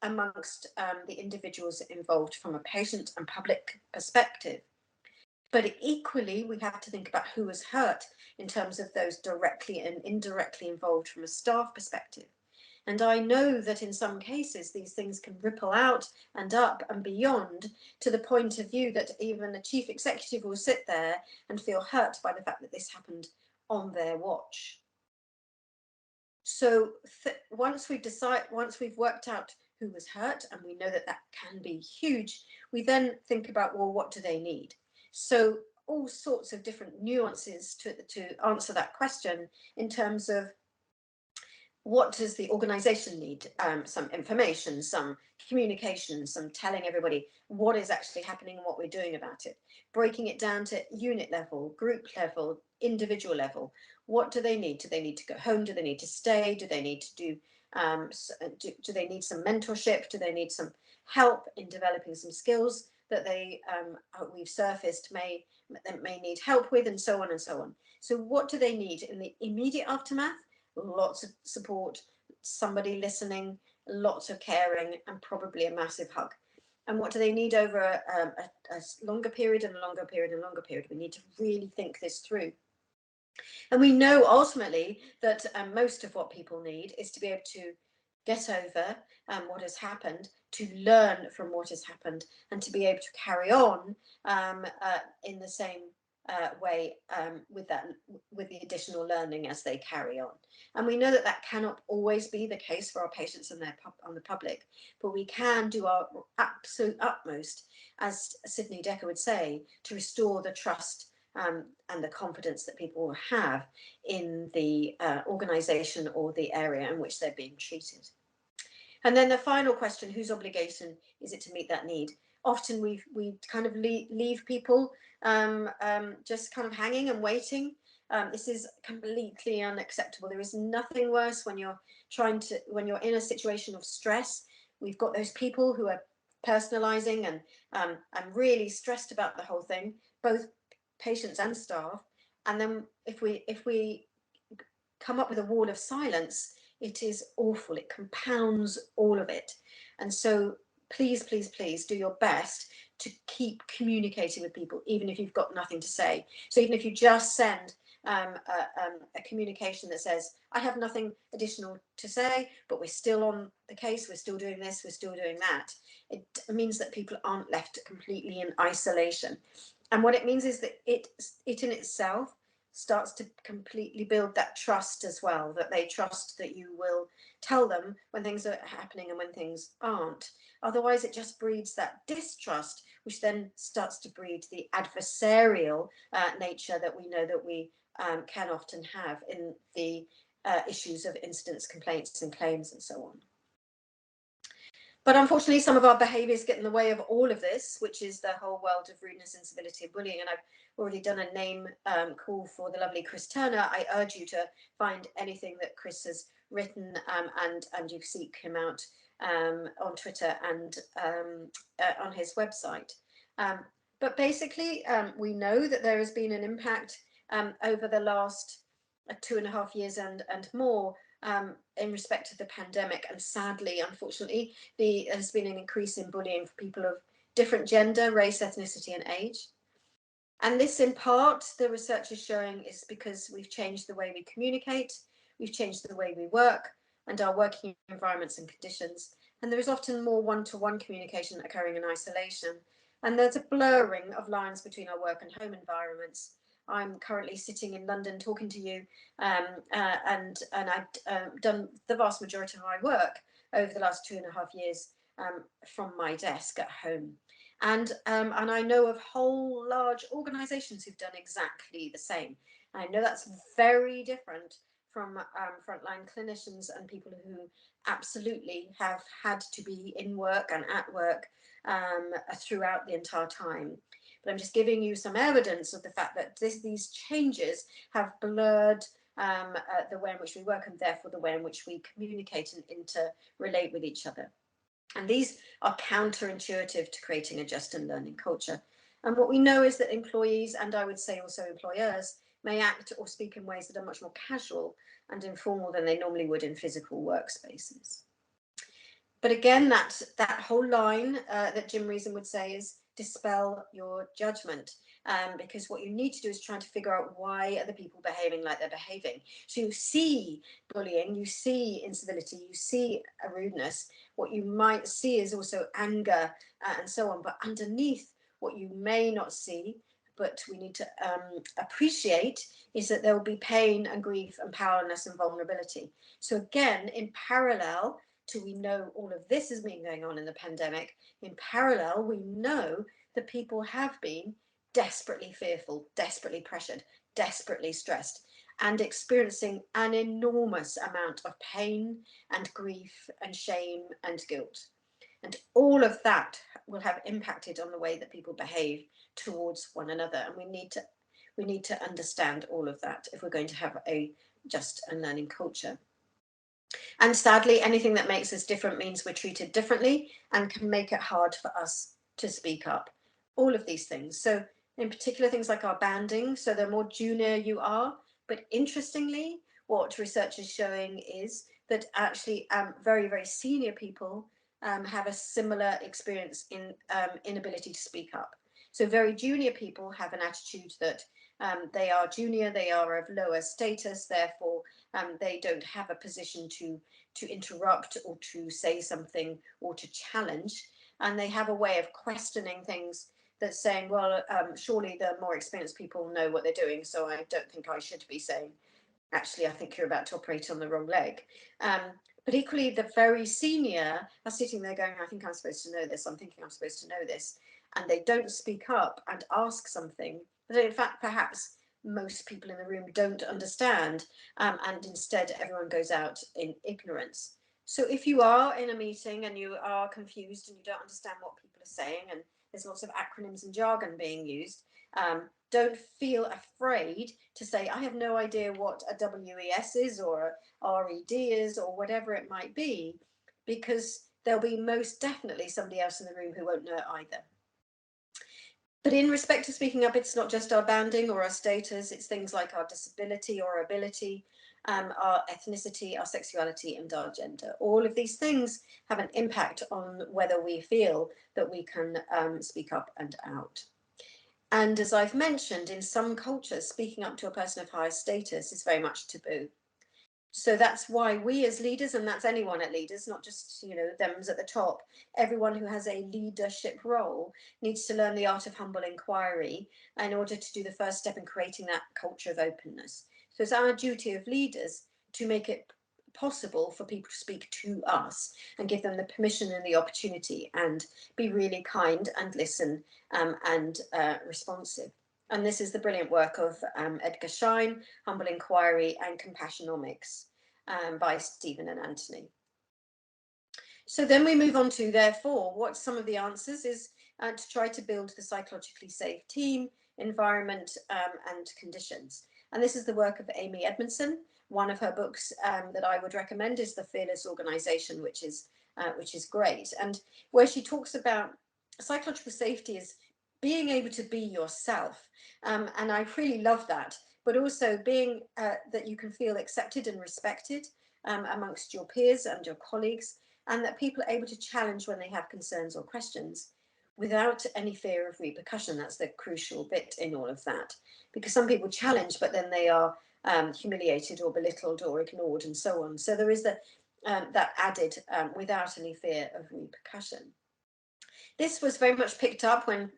amongst the individuals involved from a patient and public perspective. But equally, we have to think about who was hurt in terms of those directly and indirectly involved from a staff perspective. And I know that in some cases, these things can ripple out and up and beyond, to the point of view that even a chief executive will sit there and feel hurt by the fact that this happened on their watch. So once we've worked out who was hurt, and we know that that can be huge, we then think about, well, what do they need? So all sorts of different nuances to answer that question in terms of, what does the organisation need? Some information, some communication, some telling everybody what is actually happening and what we're doing about it. Breaking it down to unit level, group level, individual level. What do they need? Do they need to go home? Do they need to stay? Do they need to do they need some mentorship? Do they need some help in developing some skills that we've surfaced may need help with, and so on and so on. So what do they need in the immediate aftermath? Lots of support, somebody listening, lots of caring, and probably a massive hug. And what do they need over a longer period and a longer period and a longer period? We need to really think this through. And we know ultimately that most of what people need is to be able to get over what has happened, to learn from what has happened, and to be able to carry on in the same way with the additional learning as they carry on. And we know that that cannot always be the case for our patients and the public, but we can do our absolute utmost, as Sidney Dekker would say, to restore the trust and the confidence that people will have in the organisation or the area in which they're being treated. And then the final question, whose obligation is it to meet that need? Often we kind of leave people just kind of hanging and waiting. This is completely unacceptable. There is nothing worse when you're in a situation of stress. We've got those people who are personalizing and really stressed about the whole thing, both patients and staff. And then if we come up with a wall of silence, it is awful. It compounds all of it. And so please, please, please do your best to keep communicating with people, even if you've got nothing to say. So even if you just send a communication that says, I have nothing additional to say, but we're still on the case, we're still doing this, we're still doing that, it means that people aren't left completely in isolation. And what it means is that it in itself starts to completely build that trust as well, that they trust that you will tell them when things are happening and when things aren't. Otherwise, it just breeds that distrust, which then starts to breed the adversarial nature that we know that we can often have in the issues of incidents, complaints and claims and so on. But unfortunately, some of our behaviours get in the way of all of this, which is the whole world of rudeness, incivility and bullying. And I've already done a name call for the lovely Chris Turner. I urge you to find anything that Chris has written and you seek him out on Twitter and on his website. But basically, we know that there has been an impact over the last 2.5 years and more in respect to the pandemic. And sadly, unfortunately, there's been an increase in bullying for people of different gender, race, ethnicity and age. And this, in part, the research is showing, is because we've changed the way we communicate, we've changed the way we work and our working environments and conditions. And there is often more one-to-one communication occurring in isolation. And there's a blurring of lines between our work and home environments. I'm currently sitting in London talking to you, and I've done the vast majority of my work over the last 2.5 years from my desk at home. And I know of whole large organisations who've done exactly the same. I know that's very different from frontline clinicians and people who absolutely have had to be in work and at work throughout the entire time. But I'm just giving you some evidence of the fact that these changes have blurred the way in which we work and therefore the way in which we communicate and interrelate with each other. And these are counterintuitive to creating a just and learning culture. And what we know is that employees, and I would say also employers, may act or speak in ways that are much more casual and informal than they normally would in physical workspaces. But again, that whole line that Jim Reason would say is dispel your judgment, because what you need to do is try to figure out why are the people behaving like they're behaving. So you see bullying, you see incivility, you see a rudeness. What you might see is also anger and so on. But underneath, what you may not see, but we need to appreciate, is that there will be pain and grief and powerlessness and vulnerability. So again, in parallel to we know all of this has been going on in the pandemic, in parallel, we know that people have been desperately fearful, desperately pressured, desperately stressed, and experiencing an enormous amount of pain and grief and shame and guilt. And all of that will have impacted on the way that people behave towards one another. And we need to understand all of that if we're going to have a just and learning culture. And sadly, anything that makes us different means we're treated differently and can make it hard for us to speak up. All of these things. So in particular, things like our banding. So the more junior you are, but interestingly, what research is showing is that actually very, very senior people have a similar experience in inability to speak up. So very junior people have an attitude that they are junior, they are of lower status, therefore they don't have a position to interrupt or to say something or to challenge. And they have a way of questioning things that's saying, well, surely the more experienced people know what they're doing, so I don't think I should be saying, actually, I think you're about to operate on the wrong leg. But equally, the very senior are sitting there going, I think I'm supposed to know this, I'm thinking I'm supposed to know this. And they don't speak up and ask something that in fact, perhaps most people in the room don't understand. And instead, everyone goes out in ignorance. So if you are in a meeting and you are confused and you don't understand what people are saying, and there's lots of acronyms and jargon being used, don't feel afraid to say, I have no idea what a WES is or a RED is or whatever it might be, because there'll be most definitely somebody else in the room who won't know it either. But in respect to speaking up, it's not just our banding or our status, it's things like our disability or ability, our ethnicity, our sexuality, and our gender. All of these things have an impact on whether we feel that we can speak up and out. And as I've mentioned, in some cultures, speaking up to a person of higher status is very much taboo. So that's why we as leaders, and that's anyone at leaders, not just, you know, them's at the top, everyone who has a leadership role needs to learn the art of humble inquiry in order to do the first step in creating that culture of openness. So it's our duty of leaders to make it possible for people to speak to us and give them the permission and the opportunity and be really kind and listen and responsive. And this is the brilliant work of Edgar Schein, Humble Inquiry and Compassionomics. by Stephen and Anthony. So then we move on to, therefore, what some of the answers is to try to build the psychologically safe team, environment, and conditions. And this is the work of Amy Edmondson. One of her books that I would recommend is The Fearless Organization, which is great. And where she talks about psychological safety is being able to be yourself. And I really love that, but also being that you can feel accepted and respected amongst your peers and your colleagues, and that people are able to challenge when they have concerns or questions without any fear of repercussion. That's the crucial bit in all of that, because some people challenge, but then they are humiliated or belittled or ignored and so on. So there is that added without any fear of repercussion. This was very much picked up when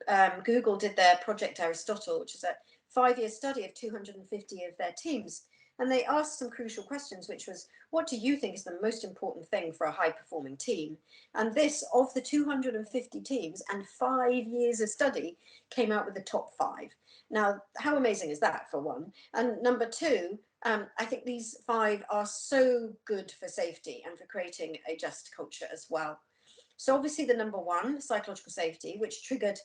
Google did their Project Aristotle, which is a 5-year study of 250 of their teams. And they asked some crucial questions, which was, what do you think is the most important thing for a high-performing team? And this, of the 250 teams and 5 years of study, came out with the top 5. Now, how amazing is that, for one? And number two, I think these 5 are so good for safety and for creating a just culture as well. So obviously the number one, psychological safety, which triggered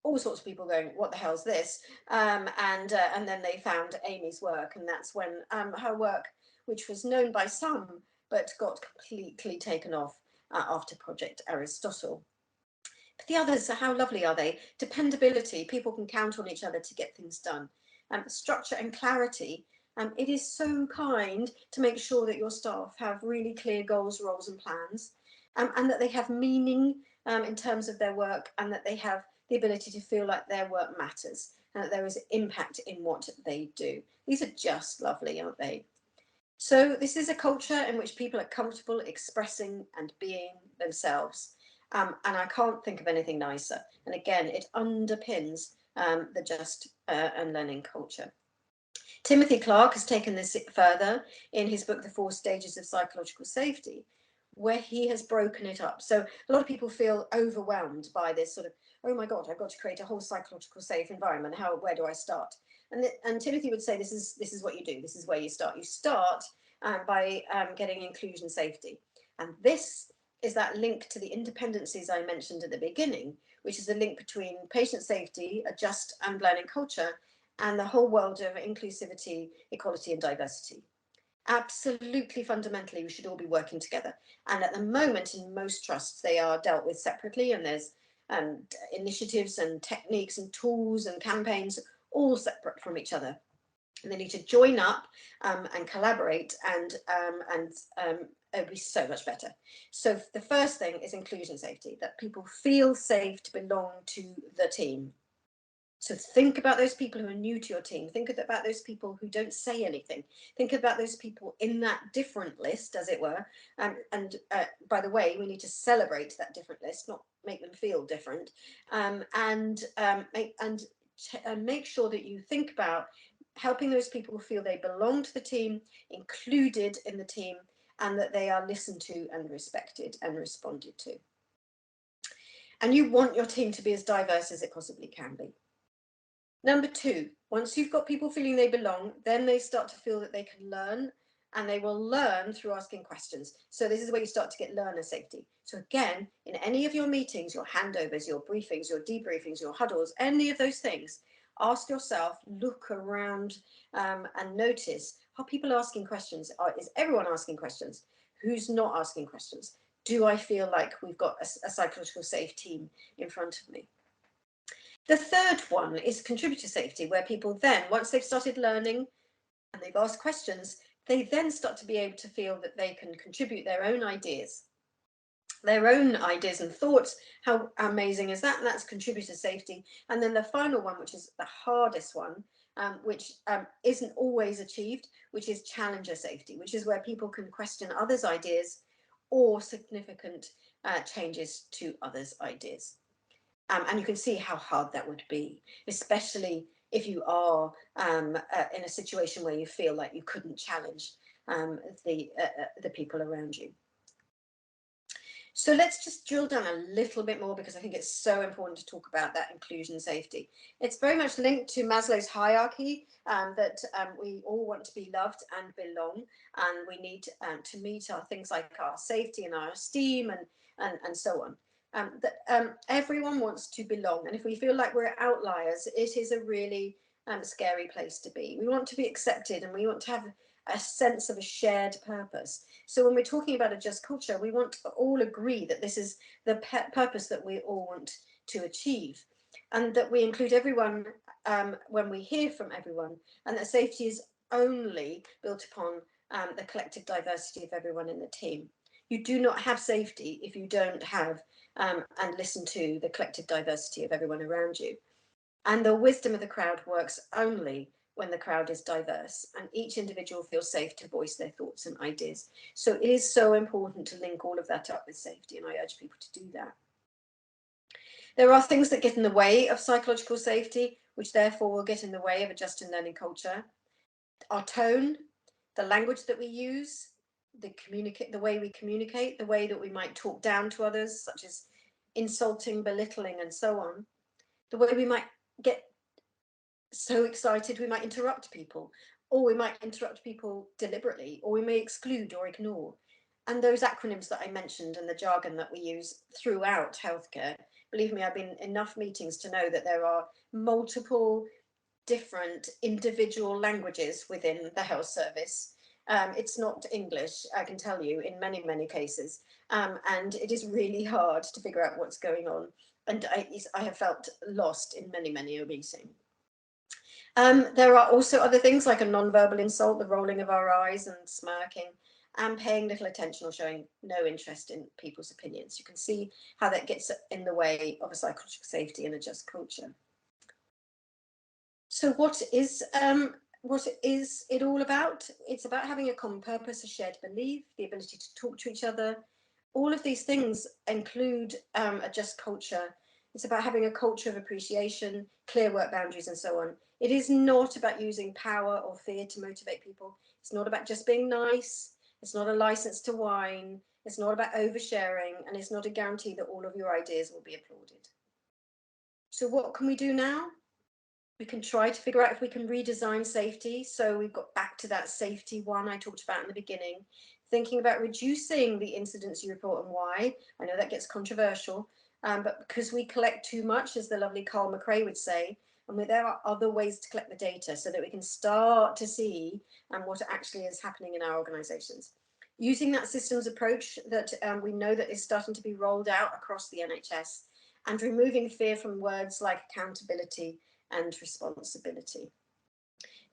all sorts of people going, what the hell's this? And then they found Amy's work, and that's when her work, which was known by some, but got completely taken off after Project Aristotle. But the others, how lovely are they? Dependability, people can count on each other to get things done. Structure and clarity, it is so kind to make sure that your staff have really clear goals, roles and plans, and that they have meaning in terms of their work, and that they have the ability to feel like their work matters and that there is impact in what they do. These are just lovely, aren't they? So this is a culture in which people are comfortable expressing and being themselves. And I can't think of anything nicer. And again, it underpins the just and learning culture. Timothy Clark has taken this further in his book, The 4 Stages of Psychological Safety, where he has broken it up. So a lot of people feel overwhelmed by this sort of, oh my God, I've got to create a whole psychological safe environment. Where do I start? And Timothy would say, this is what you do. This is where you start. You start by getting inclusion safety. And this is that link to the independencies I mentioned at the beginning, which is the link between patient safety, a just and learning culture, and the whole world of inclusivity, equality, and diversity. Absolutely fundamentally, we should all be working together. And at the moment, in most trusts, they are dealt with separately, and there's initiatives and techniques and tools and campaigns all separate from each other. And they need to join up and collaborate, and it would be so much better. So the first thing is inclusion safety, that people feel safe to belong to the team. So think about those people who are new to your team. Think about those people who don't say anything. Think about those people in that different list, as it were. And by the way, we need to celebrate that different list, not make them feel different. And make sure that you think about helping those people feel they belong to the team, included in the team, and that they are listened to and respected and responded to. And you want your team to be as diverse as it possibly can be. Number 2, once you've got people feeling they belong, then they start to feel that they can learn, and they will learn through asking questions. So this is where you start to get learner safety. So again, in any of your meetings, your handovers, your briefings, your debriefings, your huddles, any of those things, ask yourself, look around and notice, are people asking questions? Is everyone asking questions? Who's not asking questions? Do I feel like we've got a psychological safe team in front of me? The third one is contributor safety, where people then, once they've started learning and they've asked questions, they then start to be able to feel that they can contribute their own ideas and thoughts. How amazing is that? And that's contributor safety. And then the final one, which is the hardest one, which isn't always achieved, which is challenger safety, which is where people can question others' ideas or significant changes to others' ideas. And you can see how hard that would be, especially if you are in a situation where you feel like you couldn't challenge the people around you. So let's just drill down a little bit more, because I think it's so important to talk about that inclusion safety. It's very much linked to Maslow's hierarchy, that we all want to be loved and belong, and we need to meet our things like our safety and our esteem and so on. Everyone wants to belong, and if we feel like we're outliers, it is a really scary place to be. We want to be accepted, and we want to have a sense of a shared purpose. So when we're talking about a just culture, we want to all agree that this is the purpose that we all want to achieve, and that we include everyone when we hear from everyone, and that safety is only built upon the collective diversity of everyone in the team. You do not have safety if you don't have and listen to the collective diversity of everyone around you. And the wisdom of the crowd works only when the crowd is diverse and each individual feels safe to voice their thoughts and ideas. So it is so important to link all of that up with safety, and I urge people to do that. There are things that get in the way of psychological safety, which therefore will get in the way of a just and learning culture. Our tone, the language that we use, the way we communicate, the way that we might talk down to others, such as insulting, belittling, and so on. The way we might get so excited we might interrupt people, or we might interrupt people deliberately, or we may exclude or ignore. And those acronyms that I mentioned and the jargon that we use throughout healthcare, believe me, I've been in enough meetings to know that there are multiple different individual languages within the health service. It's not English, I can tell you, in many, many cases. And it is really hard to figure out what's going on. And I have felt lost in many, many a meeting. There are also other things like a non-verbal insult, the rolling of our eyes and smirking, and paying little attention or showing no interest in people's opinions. You can see how that gets in the way of a psychological safety and a just culture. So what is it all about? It's about having a common purpose, a shared belief, the ability to talk to each other. All of these things include a just culture. It's about having a culture of appreciation, clear work boundaries, and so on. It is not about using power or fear to motivate people. It's not about just being nice. It's not a license to whine. It's not about oversharing, and it's not a guarantee that all of your ideas will be applauded. So what can we do now? We can try to figure out if we can redesign safety. So we've got back to that safety one I talked about in the beginning, thinking about reducing the incidents you report and why. I know that gets controversial, but because we collect too much, as the lovely Carl McRae would say, and there are other ways to collect the data so that we can start to see what actually is happening in our organisations. Using that systems approach that we know that is starting to be rolled out across the NHS, and removing fear from words like accountability and responsibility.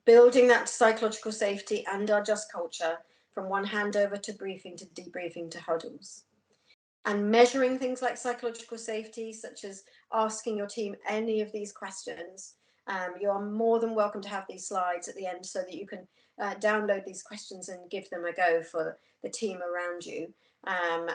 Building that psychological safety and our just culture from one handover to briefing to debriefing to huddles. And measuring things like psychological safety, such as asking your team any of these questions. You are more than welcome to have these slides at the end so that you can download these questions and give them a go for the team around you, and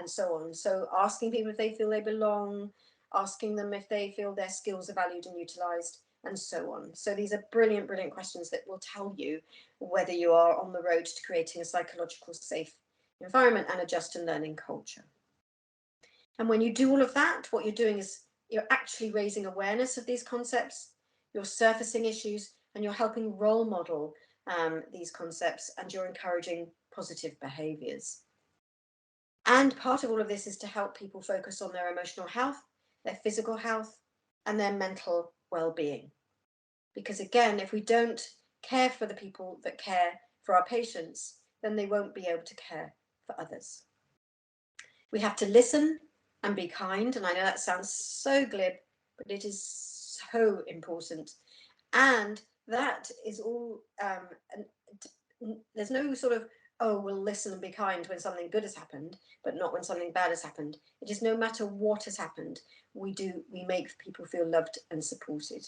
so on. So asking people if they feel they belong, asking them if they feel their skills are valued and utilised, and so on. So these are brilliant, brilliant questions that will tell you whether you are on the road to creating a psychological safe environment and a just and learning culture. And when you do all of that, what you're doing is you're actually raising awareness of these concepts, you're surfacing issues, and you're helping role model these concepts, and you're encouraging positive behaviours. And part of all of this is to help people focus on their emotional health, their physical health, and their mental well-being. Because again, if we don't care for the people that care for our patients, then they won't be able to care for others. We have to listen and be kind, and I know that sounds so glib, but it is so important. And that is all, there's no sort of, oh, we'll listen and be kind when something good has happened, but not when something bad has happened. It is no matter what has happened, we make people feel loved and supported.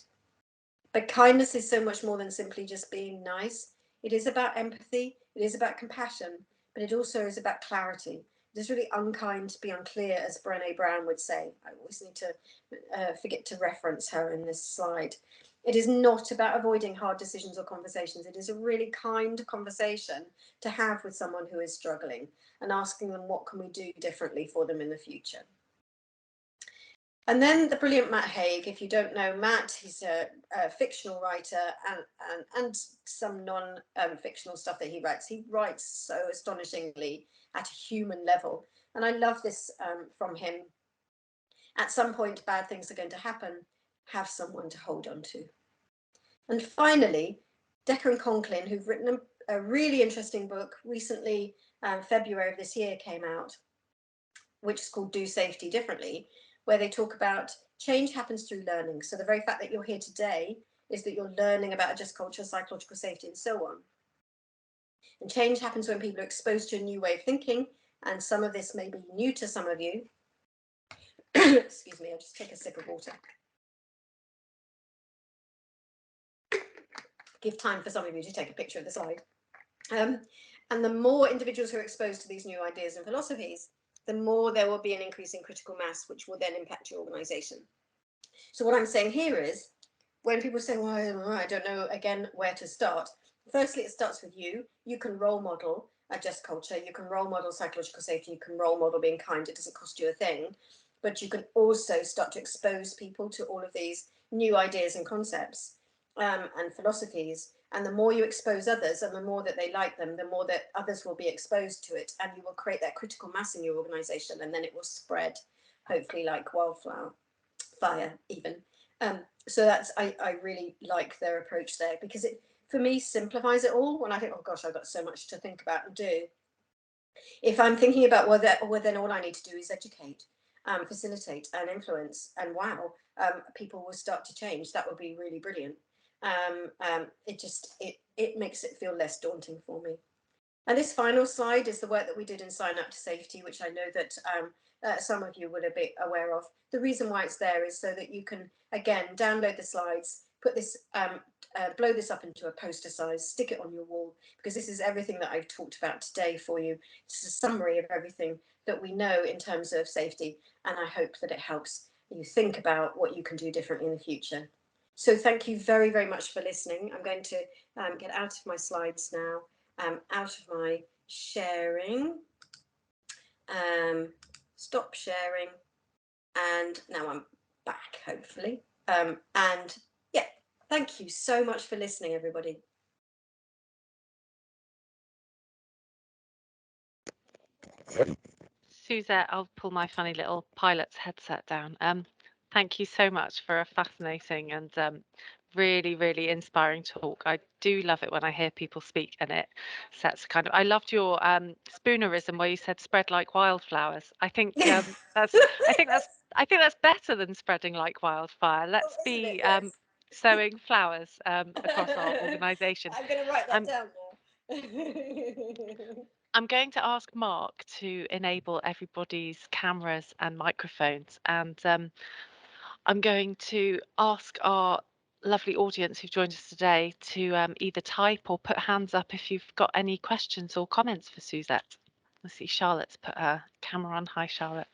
But kindness is so much more than simply just being nice. It is about empathy, it is about compassion, but it also is about clarity. It's really unkind to be unclear, as Brené Brown would say. I always need to forget to reference her in this slide. It is not about avoiding hard decisions or conversations. It is a really kind conversation to have with someone who is struggling and asking them, what can we do differently for them in the future? And then the brilliant Matt Hague. If you don't know Matt, he's a fictional writer and some non-fictional stuff that he writes. He writes so astonishingly at a human level. And I love this from him. At some point, bad things are going to happen. Have someone to hold on to. And finally, Decker and Conklin, who've written a really interesting book recently, February of this year came out, which is called Do Safety Differently, where they talk about change happens through learning. So the very fact that you're here today is that you're learning about a just culture, psychological safety, and so on. And change happens when people are exposed to a new way of thinking, and some of this may be new to some of you. Excuse me, I'll just take a sip of water. Give time for some of you to take a picture of the slide. And the more individuals who are exposed to these new ideas and philosophies, the more there will be an increase in critical mass, which will then impact your organization. So what I'm saying here is, when people say, well, I don't know, again, where to start. Firstly, it starts with you. You can role model a just culture. You can role model psychological safety. You can role model being kind. It doesn't cost you a thing. But you can also start to expose people to all of these new ideas and concepts and philosophies. And the more you expose others and the more that they like them, the more that others will be exposed to it. And you will create that critical mass in your organization. And then it will spread, hopefully, like wildfire, even. So that's, I really like their approach there, because it, for me, simplifies it all. When I think, oh gosh, I've got so much to think about and do. If I'm thinking about well, then all I need to do is educate, facilitate and influence, and wow, people will start to change. That would be really brilliant. It makes it feel less daunting for me. And this final slide is the work that we did in Sign Up to Safety, which I know that some of you will be aware of. The reason why it's there is so that you can, again, download the slides, put this, blow this up into a poster size, stick it on your wall, because this is everything that I've talked about today for you. It's a summary of everything that we know in terms of safety, and I hope that it helps you think about what you can do differently in the future. So thank you very, very much for listening. I'm going to get out of my slides now, out of my sharing, stop sharing, and now I'm back, hopefully. And yeah, thank you so much for listening, everybody. Suzette, I'll pull my funny little pilot's headset down. Thank you so much for a fascinating and really, really inspiring talk. I do love it when I hear people speak, and it sets kind of. I loved your spoonerism where you said "spread like wildflowers." I think that's. I think that's. I think that's better than spreading like wildfire. Let's be Yes. sowing flowers across our organisation. I'm going to write that down now. I'm going to ask Mark to enable everybody's cameras and microphones, and I'm going to ask our lovely audience who've joined us today to either type or put hands up if you've got any questions or comments for Suzette. I see Charlotte's put her camera on. Hi, Charlotte.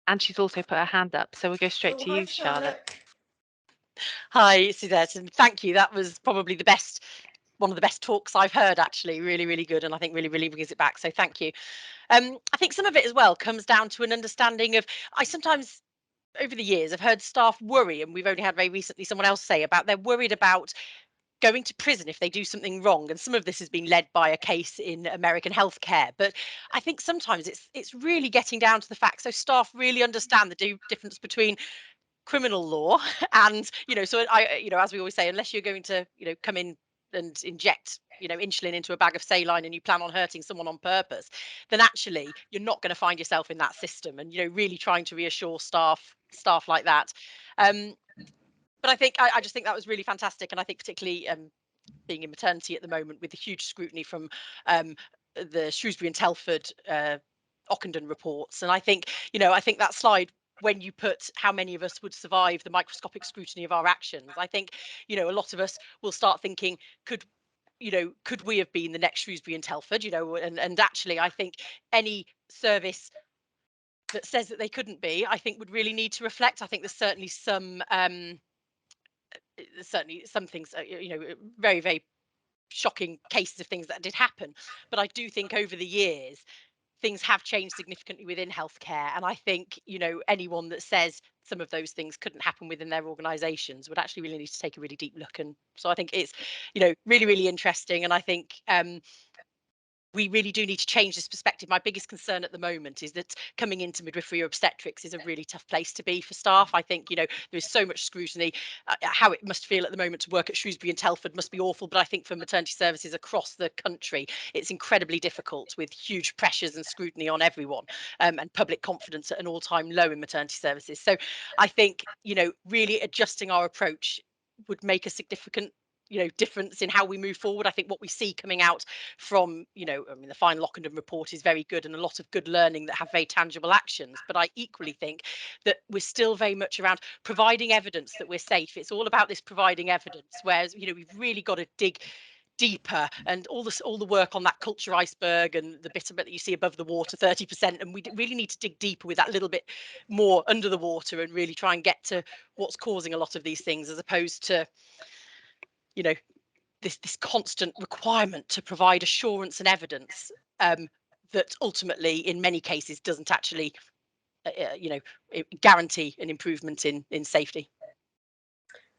And she's also put her hand up, so we'll go straight to you, Charlotte. Hi, Suzette, and thank you. That was probably one of the best talks I've heard, actually. Really, really good, and I think really brings it back. So thank you. I think some of it as well comes down to an understanding of, I sometimes over the years have heard staff worry, and we've only had very recently someone else say about they're worried about going to prison if they do something wrong, and some of this has been led by a case in American healthcare. But I think sometimes it's really getting down to the facts, so staff really understand the difference between criminal law and so I as we always say, unless you're going to come in and inject insulin into a bag of saline and you plan on hurting someone on purpose, then actually you're not going to find yourself in that system, and really trying to reassure staff like that. But I think I just think that was really fantastic, and I think particularly being in maternity at the moment with the huge scrutiny from the Shrewsbury and Telford Ockenden reports, and I think that slide, when you put how many of us would survive the microscopic scrutiny of our actions, I think a lot of us will start thinking, could could we have been the next Shrewsbury and Telford? And actually, I think any service that says that they couldn't be, I think would really need to reflect. I think there's certainly some things, very, very shocking cases of things that did happen. But I do think over the years, things have changed significantly within healthcare. And I think, anyone that says some of those things couldn't happen within their organizations would actually really need to take a really deep look. And so I think it's, really, really interesting. And I think we really do need to change this perspective. My biggest concern at the moment is that coming into midwifery or obstetrics is a really tough place to be for staff. I think, there is so much scrutiny. How it must feel at the moment to work at Shrewsbury and Telford must be awful. But I think for maternity services across the country, it's incredibly difficult with huge pressures and scrutiny on everyone, and public confidence at an all-time low in maternity services. So I think, really adjusting our approach would make a significant difference in how we move forward. I think what we see coming out from, the final Lockenden report is very good, and a lot of good learning that have very tangible actions. But I equally think that we're still very much around providing evidence that we're safe. It's all about this providing evidence, whereas, we've really got to dig deeper, and all the work on that culture iceberg and the bit that you see above the water, 30%, and we really need to dig deeper with that little bit more under the water and really try and get to what's causing a lot of these things, as opposed to this constant requirement to provide assurance and evidence, that ultimately in many cases doesn't actually guarantee an improvement in safety.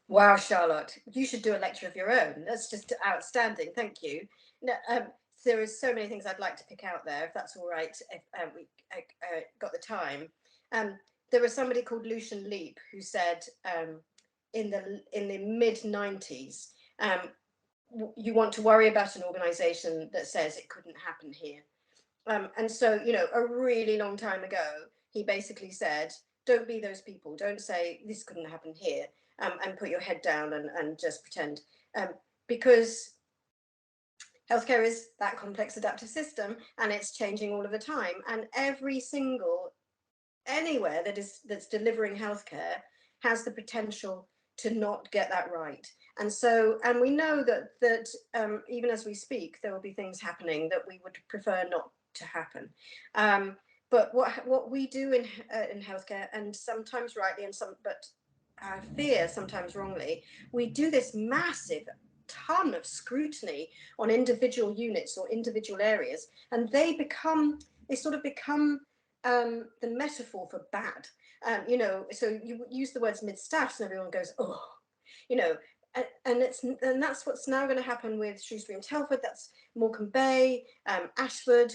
Wow, Charlotte, you should do a lecture of your own. That's just outstanding. Thank you. No, there are so many things I'd like to pick out there, if that's all right, if we got the time. There was somebody called Lucian Leap who said, in the mid-90s, you want to worry about an organisation that says it couldn't happen here. And so, a really long time ago, he basically said, don't be those people. Don't say this couldn't happen here, and put your head down and just pretend. Because healthcare is that complex adaptive system, and it's changing all of the time. And anywhere that's delivering healthcare has the potential to not get that right. And so, and we know that even as we speak, there will be things happening that we would prefer not to happen. But what we do in healthcare, and sometimes rightly, but I fear sometimes wrongly, we do this massive ton of scrutiny on individual units or individual areas, and they sort of become the metaphor for bad. So you use the words mid-staffs and everyone goes, oh, and that's what's now going to happen with Shrewsbury and Telford. That's Morecambe Bay, Ashford,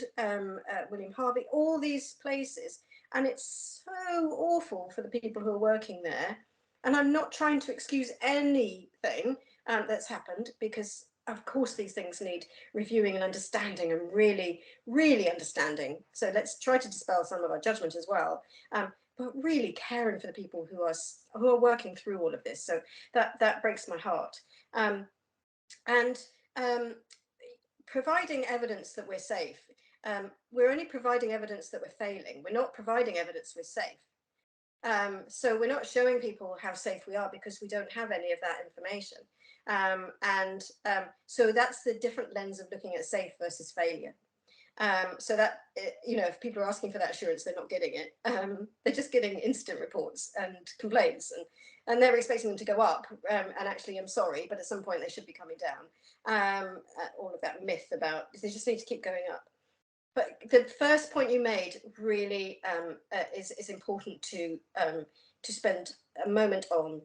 William Harvey, all these places. And it's so awful for the people who are working there. And I'm not trying to excuse anything that's happened, because of course these things need reviewing and understanding, and really, really understanding. So let's try to dispel some of our judgment as well. But really caring for the people who are working through all of this. So that breaks my heart. And providing evidence that we're safe. We're only providing evidence that we're failing. We're not providing evidence we're safe. So we're not showing people how safe we are because we don't have any of that information. So that's the different lens of looking at safe versus failure. So that, if people are asking for that assurance, they're not getting it. They're just getting instant reports and complaints, and they're expecting them to go up. And actually, I'm sorry, but at some point they should be coming down. All of that myth about they just need to keep going up. But the first point you made really is important to spend a moment on.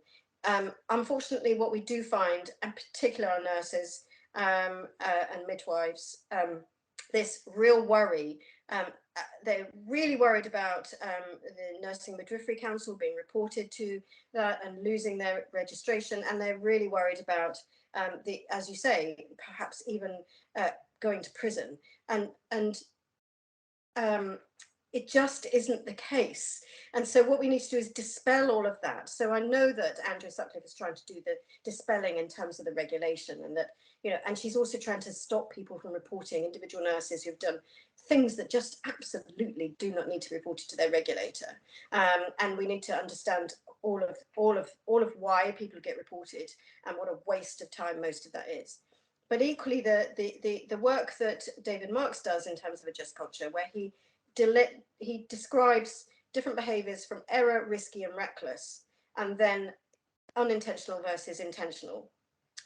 Unfortunately, what we do find, and particularly our nurses and midwives, this real worry. They're really worried about the Nursing Midwifery Council being reported to that and losing their registration, and they're really worried about as you say, perhaps even going to prison. And it just isn't the case. And so what we need to do is dispel all of that. So I know that Andrea Sutcliffe is trying to do the dispelling in terms of the regulation, and that, and she's also trying to stop people from reporting, individual nurses who've done things that just absolutely do not need to be reported to their regulator. And we need to understand all of why people get reported and what a waste of time most of that is. but equally the work that David Marks does in terms of a just culture, where he describes different behaviours from error, risky and reckless, and then unintentional versus intentional.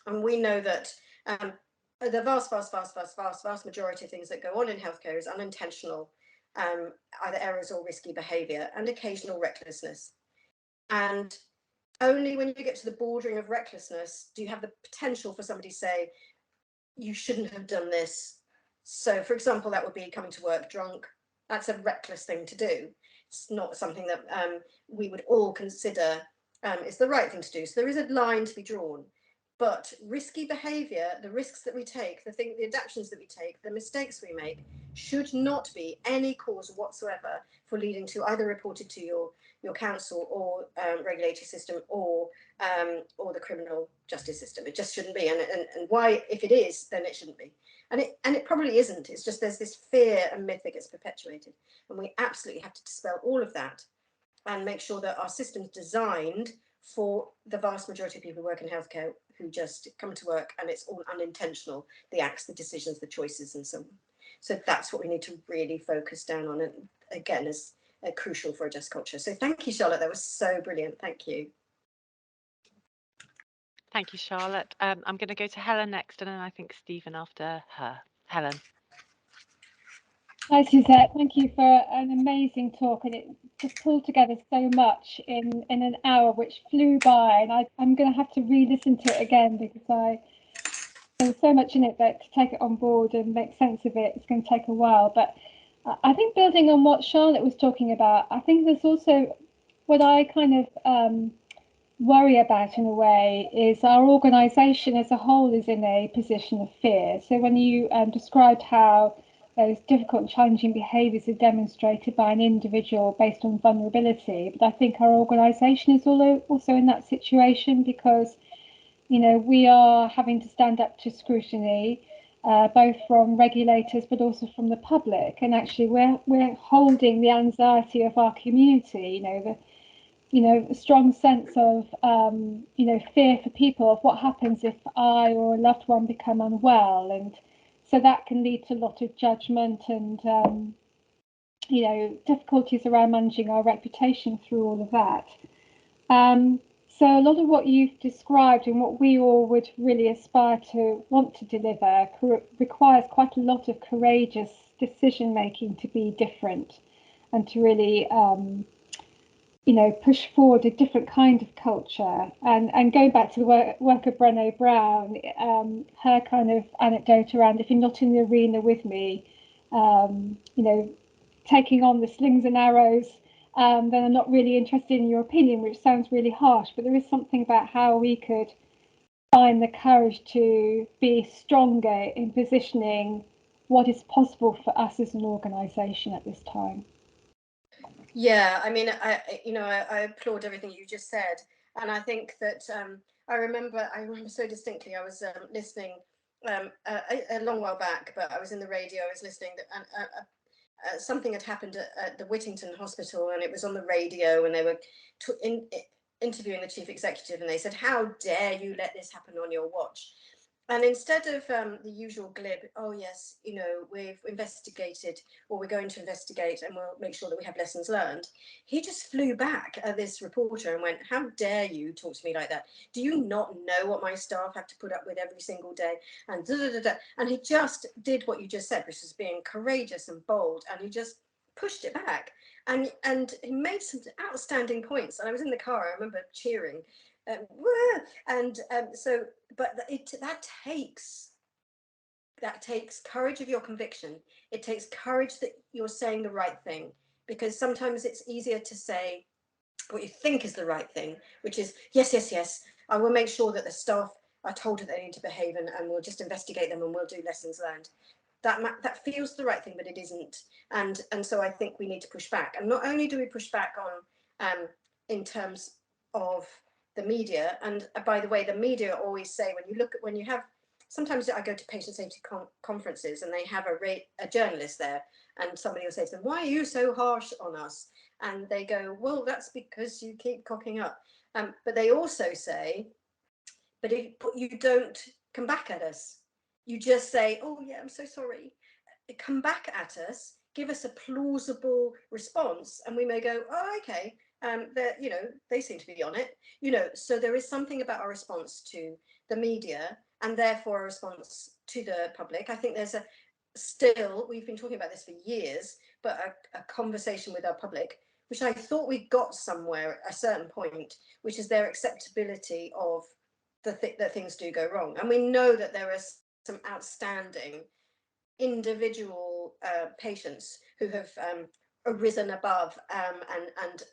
And we know that the vast majority of things that go on in healthcare is unintentional, either errors or risky behaviour, and occasional recklessness. And only when you get to the bordering of recklessness do you have the potential for somebody to say, you shouldn't have done this. So, for example, that would be coming to work drunk. That's a reckless thing to do. It's not something that we would all consider is the right thing to do. So there is a line to be drawn. But risky behaviour, the risks that we take, the adaptations that we take, the mistakes we make, should not be any cause whatsoever for leading to either reported to your council or regulatory system or the criminal justice system. It just shouldn't be. And why, if it is, then it shouldn't be. And it probably isn't. It's just there's this fear and myth that gets perpetuated. And we absolutely have to dispel all of that and make sure that our system's designed for the vast majority of people who work in healthcare who just come to work and it's all unintentional, the acts, the decisions, the choices and so on. So that's what we need to really focus down on, and again is crucial for a just culture. So thank you, Charlotte, that was so brilliant. Thank you. Thank you, Charlotte. I'm going to go to Helen next, and then I think Stephen after her. Helen. Hi, Suzette. Thank you for an amazing talk, and it just pulled together so much in an hour, which flew by. And I'm going to have to re-listen to it again because there was so much in it that to take it on board and make sense of it, it's going to take a while. But I think building on what Charlotte was talking about, I think there's also what I kind of worry about in a way is our organisation as a whole is in a position of fear. So when you described how those difficult and challenging behaviours are demonstrated by an individual based on vulnerability, but I think our organisation is also in that situation because, you know, we are having to stand up to scrutiny, both from regulators but also from the public, and actually we're holding the anxiety of our community. A strong sense of fear for people of what happens if I or a loved one become unwell, and so that can lead to a lot of judgment and difficulties around managing our reputation through all of that. So a lot of what you've described and what we all would really aspire to want to deliver requires quite a lot of courageous decision making to be different and to really push forward a different kind of culture. And going back to the work of Brené Brown, her kind of anecdote around, if you're not in the arena with me, taking on the slings and arrows, then I'm not really interested in your opinion, which sounds really harsh, but there is something about how we could find the courage to be stronger in positioning what is possible for us as an organisation at this time. Yeah, I mean, I applaud everything you just said, and I think that I remember so distinctly. I was listening a long while back, but I was in the radio. I was listening, and something had happened at the Whittington Hospital, and it was on the radio, and they were interviewing the chief executive, and they said, "How dare you let this happen on your watch?" And instead of the usual glib, "Oh yes, we've investigated, or we're going to investigate, and we'll make sure that we have lessons learned," he just flew back at this reporter and went, "How dare you talk to me like that? Do you not know what my staff have to put up with every single day?" And and he just did what you just said, which was being courageous and bold, and he just pushed it back. And he made some outstanding points. And I was in the car, I remember cheering. But that takes courage of your conviction. It takes courage that you're saying the right thing, because sometimes it's easier to say what you think is the right thing, which is yes, I will make sure that the staff are told that they need to behave, and we'll just investigate them and we'll do lessons learned. That feels the right thing, but it isn't. And so I think we need to push back. And not only do we push back on in terms of the media, and by the way, the media always say, when you have, sometimes I go to patient safety conferences and they have a journalist there, and somebody will say to them, "Why are you so harsh on us?" And they go, "Well, that's because you keep cocking up." But they also say, "But you don't come back at us." You just say, oh yeah, I'm so sorry. Come back at us, give us a plausible response, and we may go, oh, okay, they seem to be on it. So there is something about our response to the media, and therefore a response to the public. I think there's we've been talking about this for years, but a conversation with our public, which I thought we got somewhere at a certain point, which is their acceptability of that things do go wrong. And we know that there are some outstanding individual patients who have arisen above and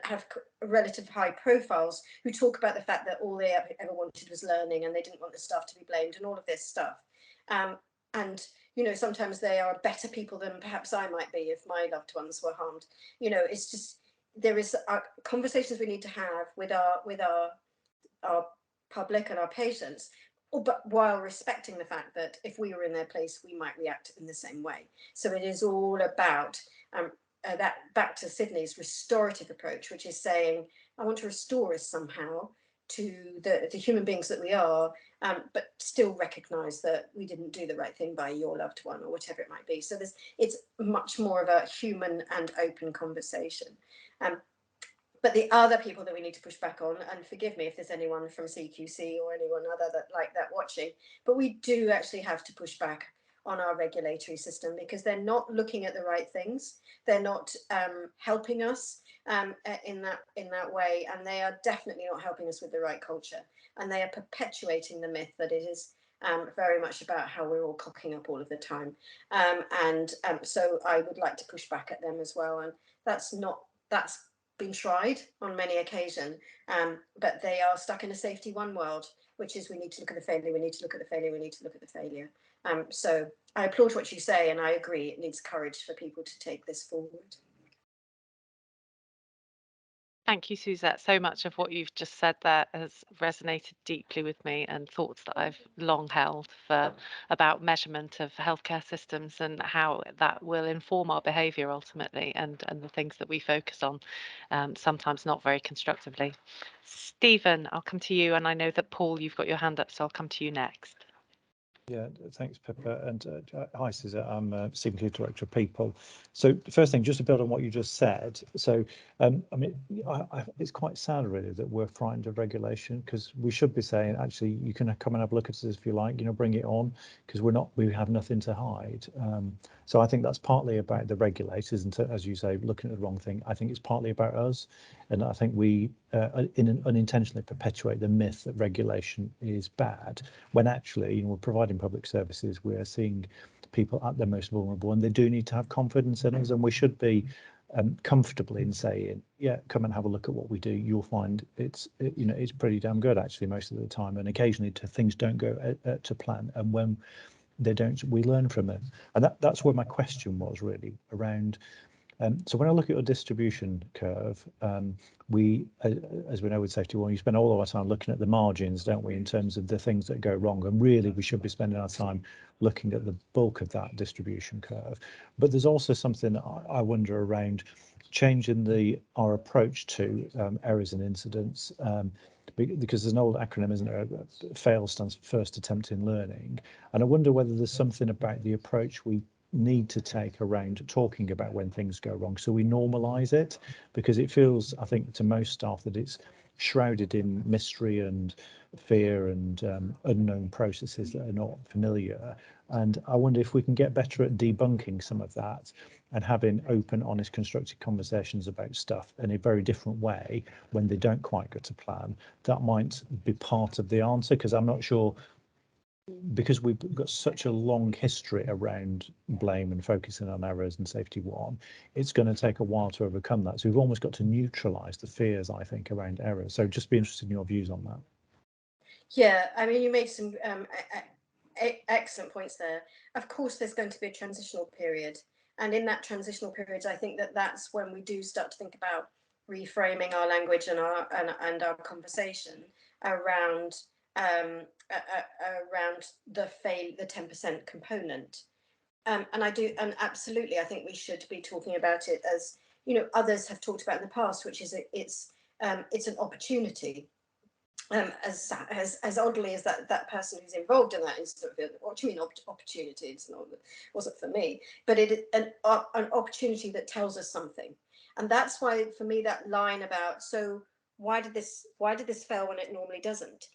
have relative high profiles, who talk about the fact that all they ever wanted was learning, and they didn't want the staff to be blamed, and all of this stuff. And sometimes they are better people than perhaps I might be if my loved ones were harmed. It's just, there is conversations we need to have with our public and our patients, but while respecting the fact that if we were in their place, we might react in the same way. So it is all about that, back to Sydney's restorative approach, which is saying, I want to restore us somehow to the human beings that we are, but still recognise that we didn't do the right thing by your loved one, or whatever it might be. So it's much more of a human and open conversation. But the other people that we need to push back on, and forgive me if there's anyone from CQC or anyone other that like that watching, but we do actually have to push back on our regulatory system, because they're not looking at the right things. They're not helping us in that way, and they are definitely not helping us with the right culture. And they are perpetuating the myth that it is very much about how we're all cocking up all of the time. So I would like to push back at them as well. And that's been tried on many occasions, but they are stuck in a safety one world, which is, we need to look at the failure, we need to look at the failure, we need to look at the failure. So I applaud what you say, and I agree, it needs courage for people to take this forward. Thank you, Suzette. So much of what you've just said there has resonated deeply with me, and thoughts that I've long held about measurement of healthcare systems and how that will inform our behaviour ultimately, and the things that we focus on, sometimes not very constructively. Stephen, I'll come to you, and I know that Paul, you've got your hand up, so I'll come to you next. Yeah, thanks, Pippa, and hi, Suzette. I'm Senior Lead Director of People. So the first thing, just to build on what you just said. So, I mean, it's quite sad really that we're frightened of regulation, because we should be saying, actually, you can come and have a look at us if you like, bring it on, because we have nothing to hide. So I think that's partly about the regulators, and as you say, looking at the wrong thing. I think it's partly about us, and I think we unintentionally perpetuate the myth that regulation is bad, when actually, we're providing public services, we're seeing people at their most vulnerable, and they do need to have confidence in us, and we should be comfortable in saying, yeah, come and have a look at what we do. You'll find it's pretty damn good actually most of the time, and occasionally things don't go to plan, and when they don't, we learn from it. And that's where my question was really around. So when I look at a distribution curve, we, as we know with safety one, you spend all of our time looking at the margins, don't we, in terms of the things that go wrong, and really we should be spending our time looking at the bulk of that distribution curve. But there's also something I wonder around changing our approach to errors and incidents, because there's an old acronym, isn't there? FAIL stands for first attempt in learning, and I wonder whether there's something about the approach we need to take around talking about when things go wrong, so we normalize it, because it feels, I think, to most staff that it's shrouded in mystery and fear and unknown processes that are not familiar. And I wonder if we can get better at debunking some of that and having open, honest, constructive conversations about stuff in a very different way when they don't quite go to plan. That might be part of the answer, because I'm not sure, because we've got such a long history around blame and focusing on errors and safety one, it's going to take a while to overcome that. So we've almost got to neutralise the fears, I think, around errors. So just be interested in your views on that. Yeah, I mean, you made some excellent points there. Of course, there's going to be a transitional period. And in that transitional period, I think that's when we do start to think about reframing our language and our conversation around around the 10% component. And absolutely, I think we should be talking about it as, others have talked about in the past, which is it's an opportunity. as oddly as that person who's involved in that incident, what do you mean opportunity? It's not, it wasn't for me, but it an opportunity that tells us something. And that's why, for me, that line about, so why did this fail when it normally doesn't?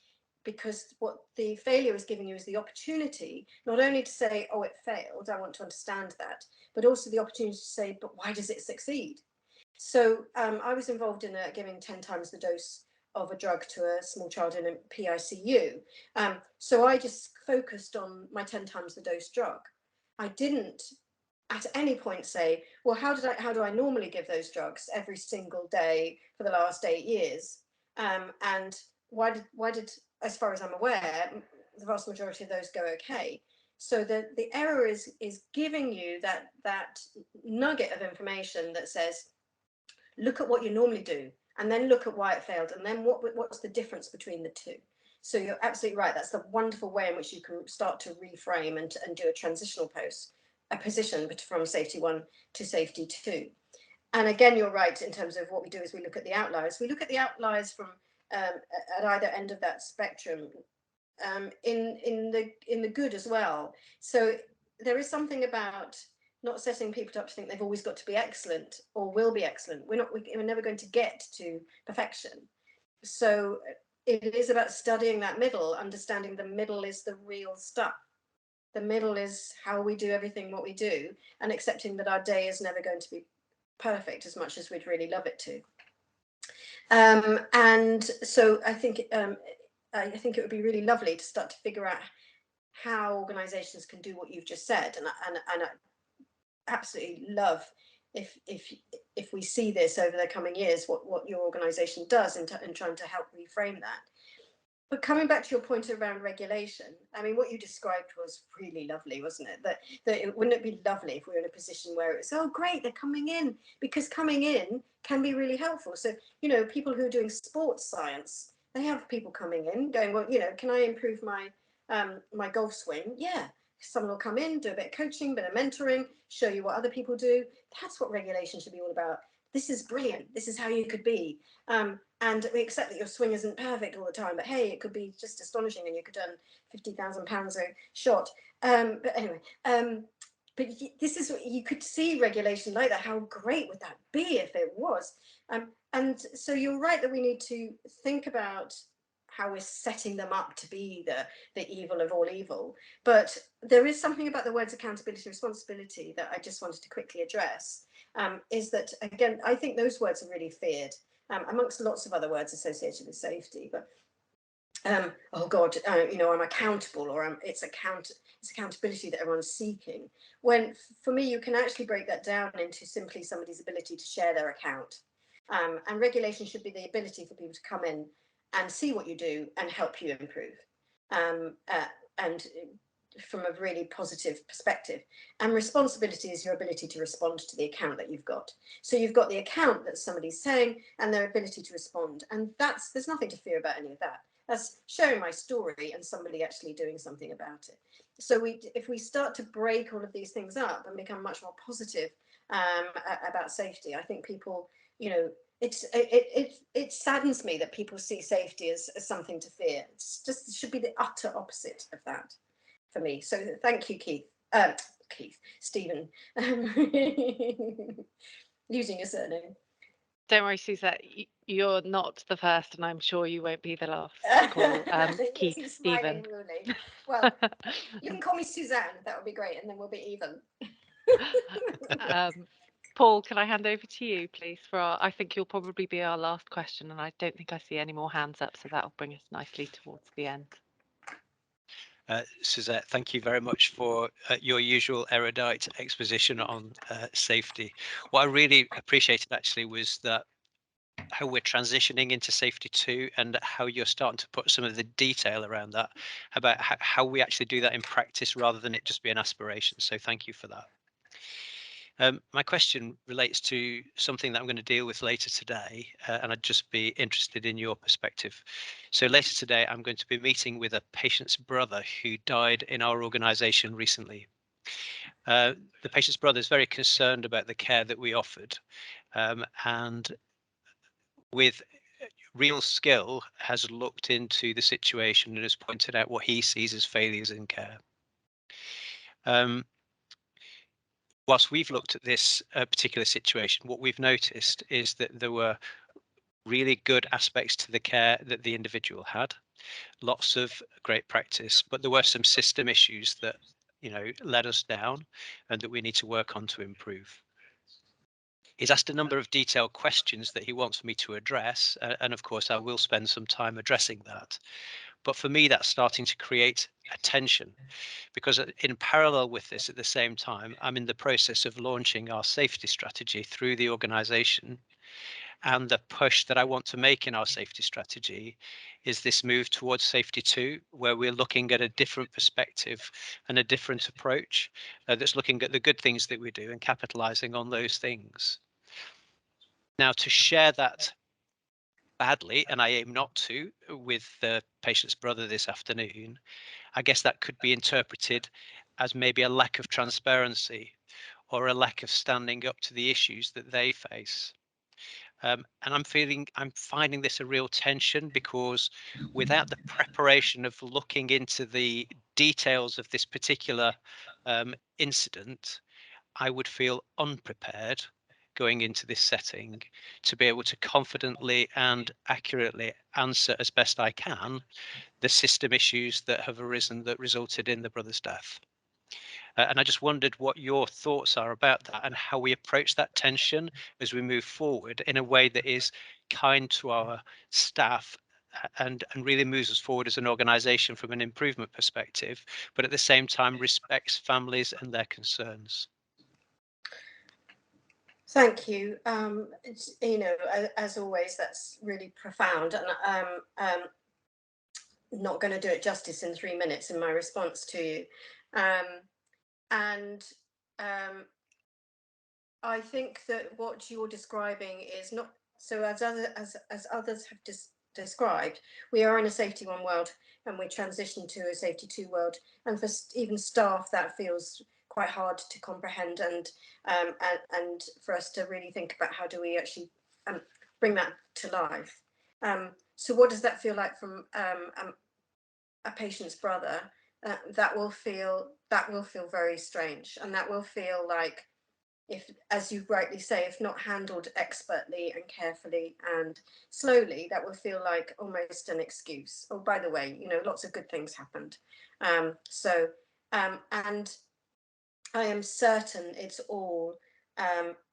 Because what the failure is giving you is the opportunity not only to say, oh, it failed, I want to understand that, but also the opportunity to say, but why does it succeed? So I was involved in giving 10 times the dose of a drug to a small child in a PICU. So I just focused on my 10 times the dose drug. I didn't at any point say, well, how do I normally give those drugs every single day for the last 8 years? And why did, as far as I'm aware, the vast majority of those go okay? So the error is giving you that nugget of information that says, look at what you normally do, and then look at why it failed, and then what's the difference between the two. So you're absolutely right. That's the wonderful way in which you can start to reframe and do a transitional position from safety 1 to safety 2. And again, you're right in terms of what we do is we look at the outliers. We look at the outliers from at either end of that spectrum, in the good as well. So there is something about not setting people up to think they've always got to be excellent or will be excellent. We're never going to get to perfection. So it is about studying that middle, understanding the middle is the real stuff. The middle is how we do everything what we do, and accepting that our day is never going to be perfect as much as we'd really love it to. And so I think it would be really lovely to start to figure out how organizations can do what you've just said, and I absolutely love if we see this over the coming years, what your organization does in trying to help reframe that. But coming back to your point around regulation, I mean, what you described was really lovely, wasn't it? Wouldn't it be lovely if we were in a position where it's, oh, great, they're coming in, because coming in can be really helpful. So, you know, people who are doing sports science, they have people coming in going, well, you know, can I improve my my golf swing? Yeah. Someone will come in, do a bit of coaching, bit of mentoring, show you what other people do. That's what regulation should be all about. This is brilliant. This is how you could be. And we accept that your swing isn't perfect all the time, but hey, it could be just astonishing and you could earn £50,000 a shot. But anyway, but this is what you could see regulation like that. How great would that be if it was? And so you're right that we need to think about how we're setting them up to be the evil of all evil. But there is something about the words accountability and responsibility that I just wanted to quickly address, is that, again, I think those words are really feared, amongst lots of other words associated with safety. But oh God, you know, I'm accountable, or it's accountability that everyone's seeking. When for me, you can actually break that down into simply somebody's ability to share their account. And regulation should be the ability for people to come in and see what you do and help you improve, and from a really positive perspective. And responsibility is your ability to respond to the account that you've got. So you've got the account that somebody's saying and their ability to respond, and there's nothing to fear about any of that. That's sharing my story and somebody actually doing something about it. So if we start to break all of these things up and become much more positive about safety, I think people, you know, it saddens me that people see safety as something to fear. It's just, it should be the utter opposite of that for me. So thank you, Stephen, using your surname. Don't worry, Suzette, you're not the first, and I'm sure you won't be the last to call Keith He's Stephen. smiling, really. Well, you can call me Suzanne. That would be great, and then we'll be even. Paul, can I hand over to you, please, for I think you'll probably be our last question, and I don't think I see any more hands up, so that'll bring us nicely towards the end. Suzette, thank you very much for your usual erudite exposition on safety. What I really appreciated actually was that how we're transitioning into safety 2, and how you're starting to put some of the detail around that, about how we actually do that in practice rather than it just be an aspiration. So thank you for that. My question relates to something that I'm going to deal with later today, and I'd just be interested in your perspective. So later today, I'm going to be meeting with a patient's brother who died in our organisation recently. The patient's brother is very concerned about the care that we offered, and with real skill has looked into the situation and has pointed out what he sees as failures in care. Whilst we've looked at this particular situation, what we've noticed is that there were really good aspects to the care that the individual had, lots of great practice, but there were some system issues that, you know, let us down and that we need to work on to improve. He's asked a number of detailed questions that he wants me to address, and of course I will spend some time addressing that. But for me, that's starting to create a tension, because in parallel with this, at the same time, I'm in the process of launching our safety strategy through the organisation. And the push that I want to make in our safety strategy is this move towards safety 2, where we're looking at a different perspective and a different approach that's looking at the good things that we do and capitalising on those things. Now, to share that badly, and I aim not to, with the patient's brother this afternoon, I guess that could be interpreted as maybe a lack of transparency or a lack of standing up to the issues that they face. And I'm finding this a real tension, because without the preparation of looking into the details of this particular incident, I would feel unprepared going into this setting to be able to confidently and accurately answer as best I can the system issues that have arisen that resulted in the brother's death. And I just wondered what your thoughts are about that and how we approach that tension as we move forward in a way that is kind to our staff and really moves us forward as an organisation from an improvement perspective, but at the same time respects families and their concerns. Thank you. You know, as always, that's really profound, and I'm not going to do it justice in 3 minutes in my response to you. I think that what you're describing is not so, as others have described. We are in a safety 1 world, and we transition to a safety 2 world, and for even staff that feels quite hard to comprehend, and for us to really think about how do we actually bring that to life. So what does that feel like from a patient's brother? That will feel very strange, and that will feel like, if, as you rightly say, if not handled expertly and carefully and slowly, that will feel like almost an excuse. Oh, by the way, you know, lots of good things happened. And I am certain it's all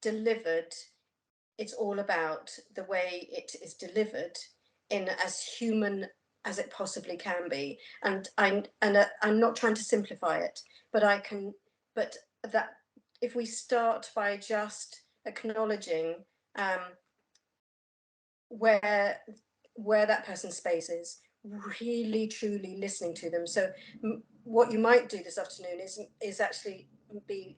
delivered. It's all about the way it is delivered in as human as it possibly can be. And I'm not trying to simplify it, but that if we start by just acknowledging where that person's space is, really truly listening to them. So what you might do this afternoon is actually be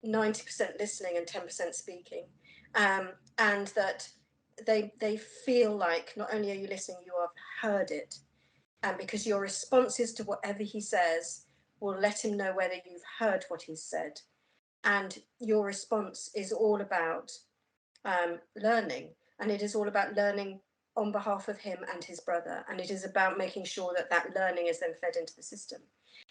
90% listening and 10% speaking, and that they feel like not only are you listening, you have heard it, and because your responses to whatever he says will let him know whether you've heard what he's said, and your response is all about learning, and it is all about learning on behalf of him and his brother, and it is about making sure that that learning is then fed into the system.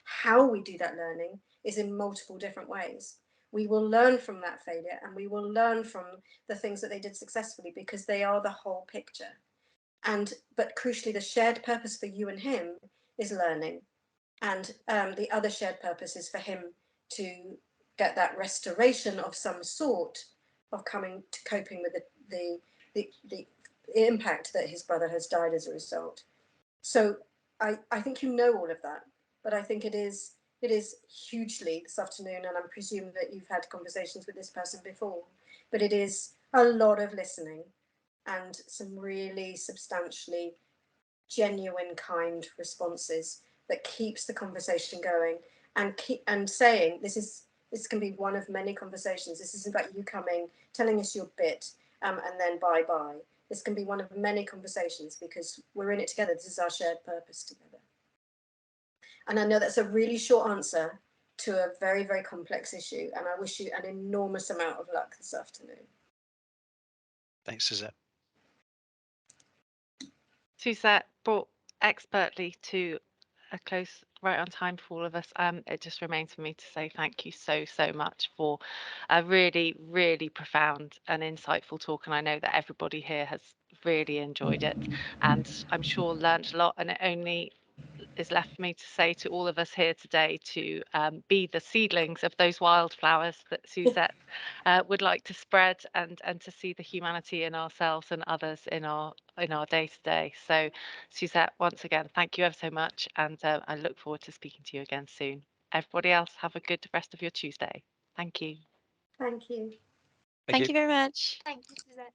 How we do that learning is in multiple different ways. We will learn from that failure, and we will learn from the things that they did successfully, because they are the whole picture. But crucially, the shared purpose for you and him is learning, and the other shared purpose is for him to get that restoration of some sort of coming to coping with the impact that his brother has died as a result. So I think you know all of that, but I think it is hugely this afternoon, and I'm presuming that you've had conversations with this person before, but it is a lot of listening and some really substantially genuine, kind responses that keeps the conversation going, and saying this can be one of many conversations. This isn't about you coming, telling us your bit, and then bye. This can be one of many conversations, because we're in it together. This is our shared purpose together. And I know that's a really short answer to a very, very complex issue, and I wish you an enormous amount of luck this afternoon. Thanks, Suzette. Suzette brought expertly to a close right on time for all of us. It just remains for me to say thank you so much for a really, really profound and insightful talk. And I know that everybody here has really enjoyed it, and I'm sure learned a lot. And it only is left for me to say to all of us here today to be the seedlings of those wildflowers that Suzette would like to spread, and to see the humanity in ourselves and others in our day to day. So Suzette, once again, thank you ever so much, and I look forward to speaking to you again soon. Everybody else, have a good rest of your Tuesday. Thank you. Thank you. Thank you very much. Thank you, Suzette.